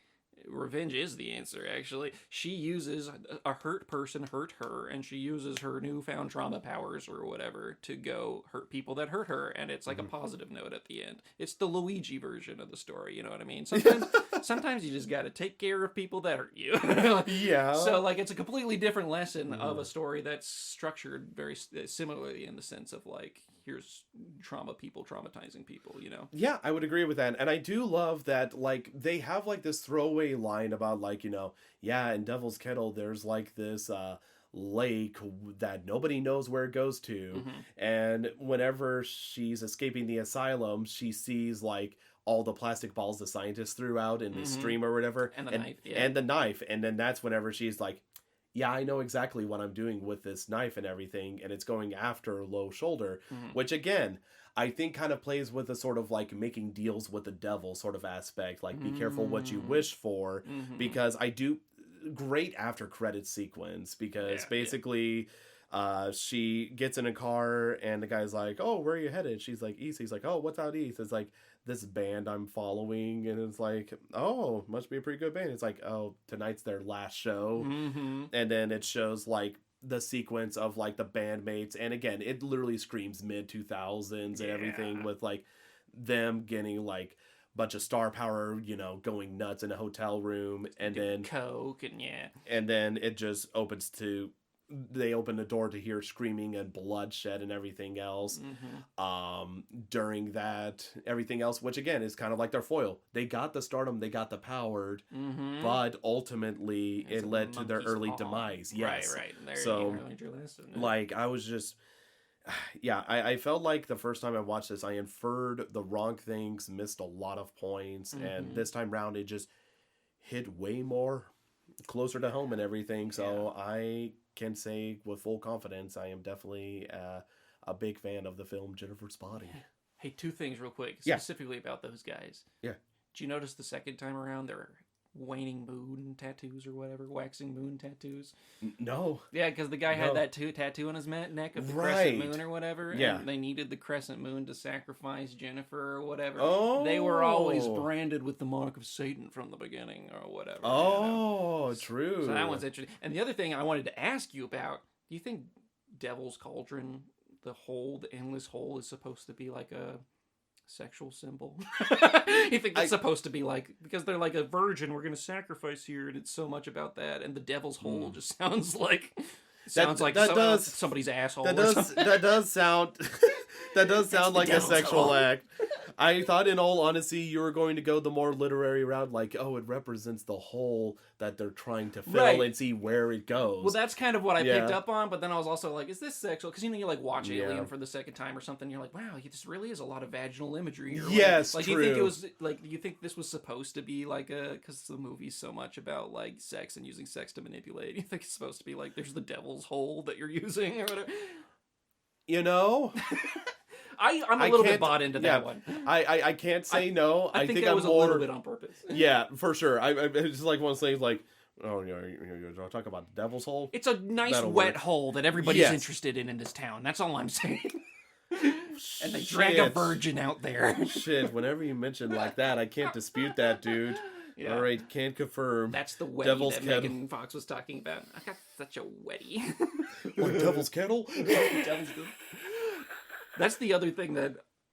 revenge is the answer. Actually, she uses a hurt person hurt her, and she uses her newfound trauma powers or whatever to go hurt people that hurt her, and it's like a positive note at the end. It's the Luigi version of the story, you know what I mean? Sometimes you just got to take care of people that hurt you. Yeah. So like, it's a completely different lesson of a story that's structured very similarly, in the sense of like, here's traumatizing people, Yeah, I would agree with that. And I do love that, like, they have like this throwaway line about like, in Devil's Kettle, there's like this lake that nobody knows where it goes to. And whenever she's escaping the asylum, she sees like all the plastic balls the scientist threw out in the stream or whatever. And the knife, yeah. And the knife. And then that's whenever she's like, yeah, I know exactly what I'm doing with this knife and everything. And it's going after Low Shoulder, which again, I think kind of plays with a sort of like making deals with the devil sort of aspect. Like, be careful what you wish for, because I do great after credit sequence, because basically she gets in a car and the guy's like, oh, where are you headed? She's like, east. He's like, oh, what's out east? It's like this band I'm following, and it's like, oh, must be a pretty good band. It's like, oh, tonight's their last show. And then it shows like the sequence of like the bandmates, and again, it literally screams mid 2000s and everything, with like them getting like bunch of star power, you know, going nuts in a hotel room, and then coke, and then it just opens to, they open the door to hear screaming and bloodshed and everything else. During that, everything else, which again is kind of like their foil. They got the stardom, they got the power, but ultimately it led to their early demise. Yes, right. There so, like, I was just, I felt like the first time I watched this, I inferred the wrong things, missed a lot of points, and this time round it just hit way more closer to home and everything. So I can say with full confidence, I am definitely a big fan of the film Jennifer's Body. Hey, two things real quick, specifically about those guys. Yeah. Did you notice the second time around they're waning moon tattoos or whatever, waxing moon tattoos? No. Yeah, because the guy had that tattoo on his neck of the crescent moon or whatever. Yeah. And they needed the crescent moon to sacrifice Jennifer or whatever. Oh. They were always branded with the mark of Satan from the beginning or whatever. Oh, true. So that one's interesting. And the other thing I wanted to ask you about, do you think Devil's Cauldron, the endless hole, is supposed to be like a sexual symbol? You think it's supposed to be like, because they're like a virgin, we're going to sacrifice here, and it's so much about that, and the devil's hole just sounds like somebody's asshole. That does sound like a sexual act. I thought, in all honesty, you were going to go the more literary route, like, oh, it represents the hole that they're trying to fill and see where it goes. Well, that's kind of what I picked up on, but then I was also like, is this sexual? Because, you like watch Alien for the second time or something, you're like, wow, this really is a lot of vaginal imagery. Or yes, like, true. Do you think it was, like, do you think this was supposed to be like because the movie's so much about, like, sex and using sex to manipulate? Do you think it's supposed to be like, there's the devil's hole that you're using or whatever? You know? I'm a little bit bought into that one. I can't say no. I think that was a little bit on purpose. Yeah, for sure. I just like one thing like, oh, you're talking about the devil's hole? It's a nice wet hole that everybody's interested in this town. That's all I'm saying. And they drag a virgin out there. Shit, whenever you mention like that, I can't dispute that, dude. Yeah. All right, can't confirm. That's the wetty Devil's that Kettle. Megan Fox was talking about. I got such a wetty. What, Devil's Kettle? Devil's Kettle. That's the other thing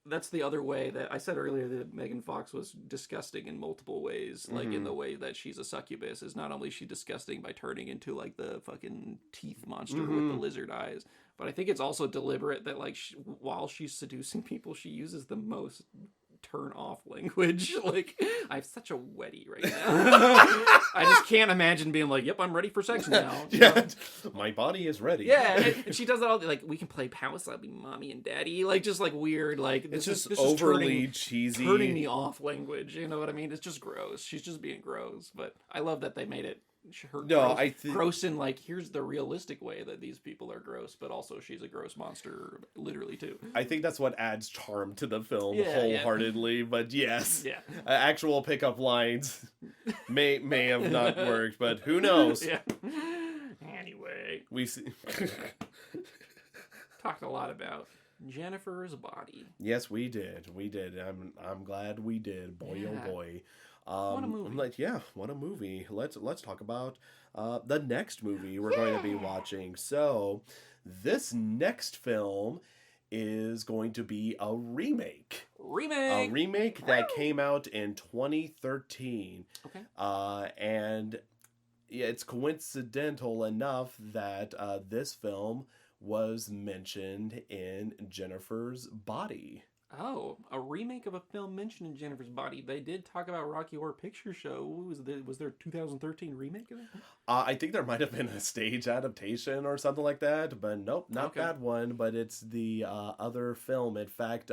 that's the other way that I said earlier that Megan Fox was disgusting in multiple ways. Like in the way that she's a succubus is not only is she disgusting by turning into like the fucking teeth monster with the lizard eyes, but I think it's also deliberate that like while she's seducing people, she uses the most turn off language. Like, I have such a wetty right now. I just can't imagine being like, yep, I'm ready for sex now. Yeah, my body is ready. Yeah, and she does that all like, we can play house, I'll be mommy and daddy, like just like weird, like it's just overly cheesy, turning me off language. You know what I mean? It's just gross. She's just being gross. But I love that they made it gross in like, here's the realistic way that these people are gross, but also she's a gross monster literally too. I think that's what adds charm to the film wholeheartedly. But yes, actual pickup lines may have not worked, but who knows? Anyway, we see talked a lot about Jennifer's Body. Yes, we did. I'm glad we did. Boy, oh boy. What a movie. What a movie. Let's talk about the next movie we're going to be watching. So, this next film is going to be a remake. A remake that came out in 2013. Okay. And it's coincidental enough that this film was mentioned in Jennifer's Body. Oh, a remake of a film mentioned in Jennifer's Body. They did talk about Rocky Horror Picture Show. Was there a 2013 remake of it? I think there might have been a stage adaptation or something like that, but nope, not that one. But it's the other film. In fact,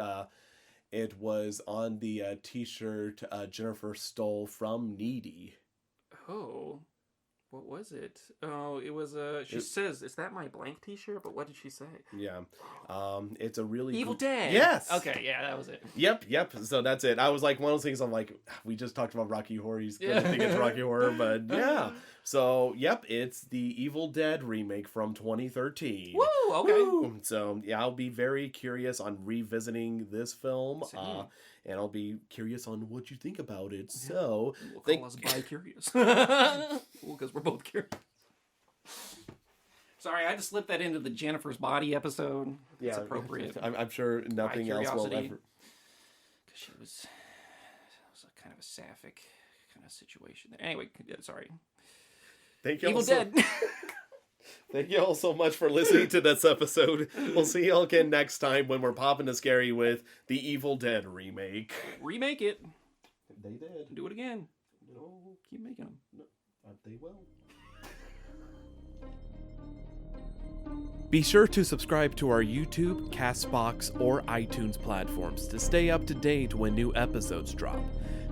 It was on the t-shirt Jennifer stole from Needy. Oh, what was it? Oh, it was she says, "Is that my blank T-shirt?" But what did she say? Yeah, it's a really Evil Dead. Yes. Okay, yeah, that was it. Yep. So that's it. I was like, one of those things. I'm like, we just talked about Rocky Horror. He's gonna think it's Rocky Horror, but yeah. So yep, it's the Evil Dead remake from 2013. Woo! Okay. Woo! So yeah, I'll be very curious on revisiting this film. And I'll be curious on what you think about it. Yeah. So we'll call us bi-curious. Well, because we're both curious. Sorry, I had to slip that into the Jennifer's Body episode. It's appropriate. I'm sure nothing else will ever. Because it was a kind of a sapphic kind of situation there. Anyway, sorry. Thank you. Evil Dead. Thank you all so much for listening to this episode. We'll see you all again next time when we're popping the scary with the Evil Dead remake. Remake it. They did. Do it again. No. Keep making them. No, they will. Be sure to subscribe to our YouTube, Castbox, or iTunes platforms to stay up to date when new episodes drop.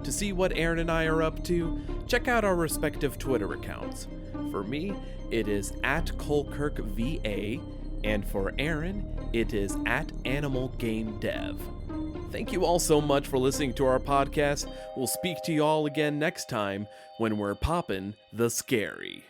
To see what Aaron and I are up to, check out our respective Twitter accounts. For me, it is @CoalkirkVA, and for Aaron, it is @AnimalGameDev. Thank you all so much for listening to our podcast. We'll speak to you all again next time when we're popping the scary.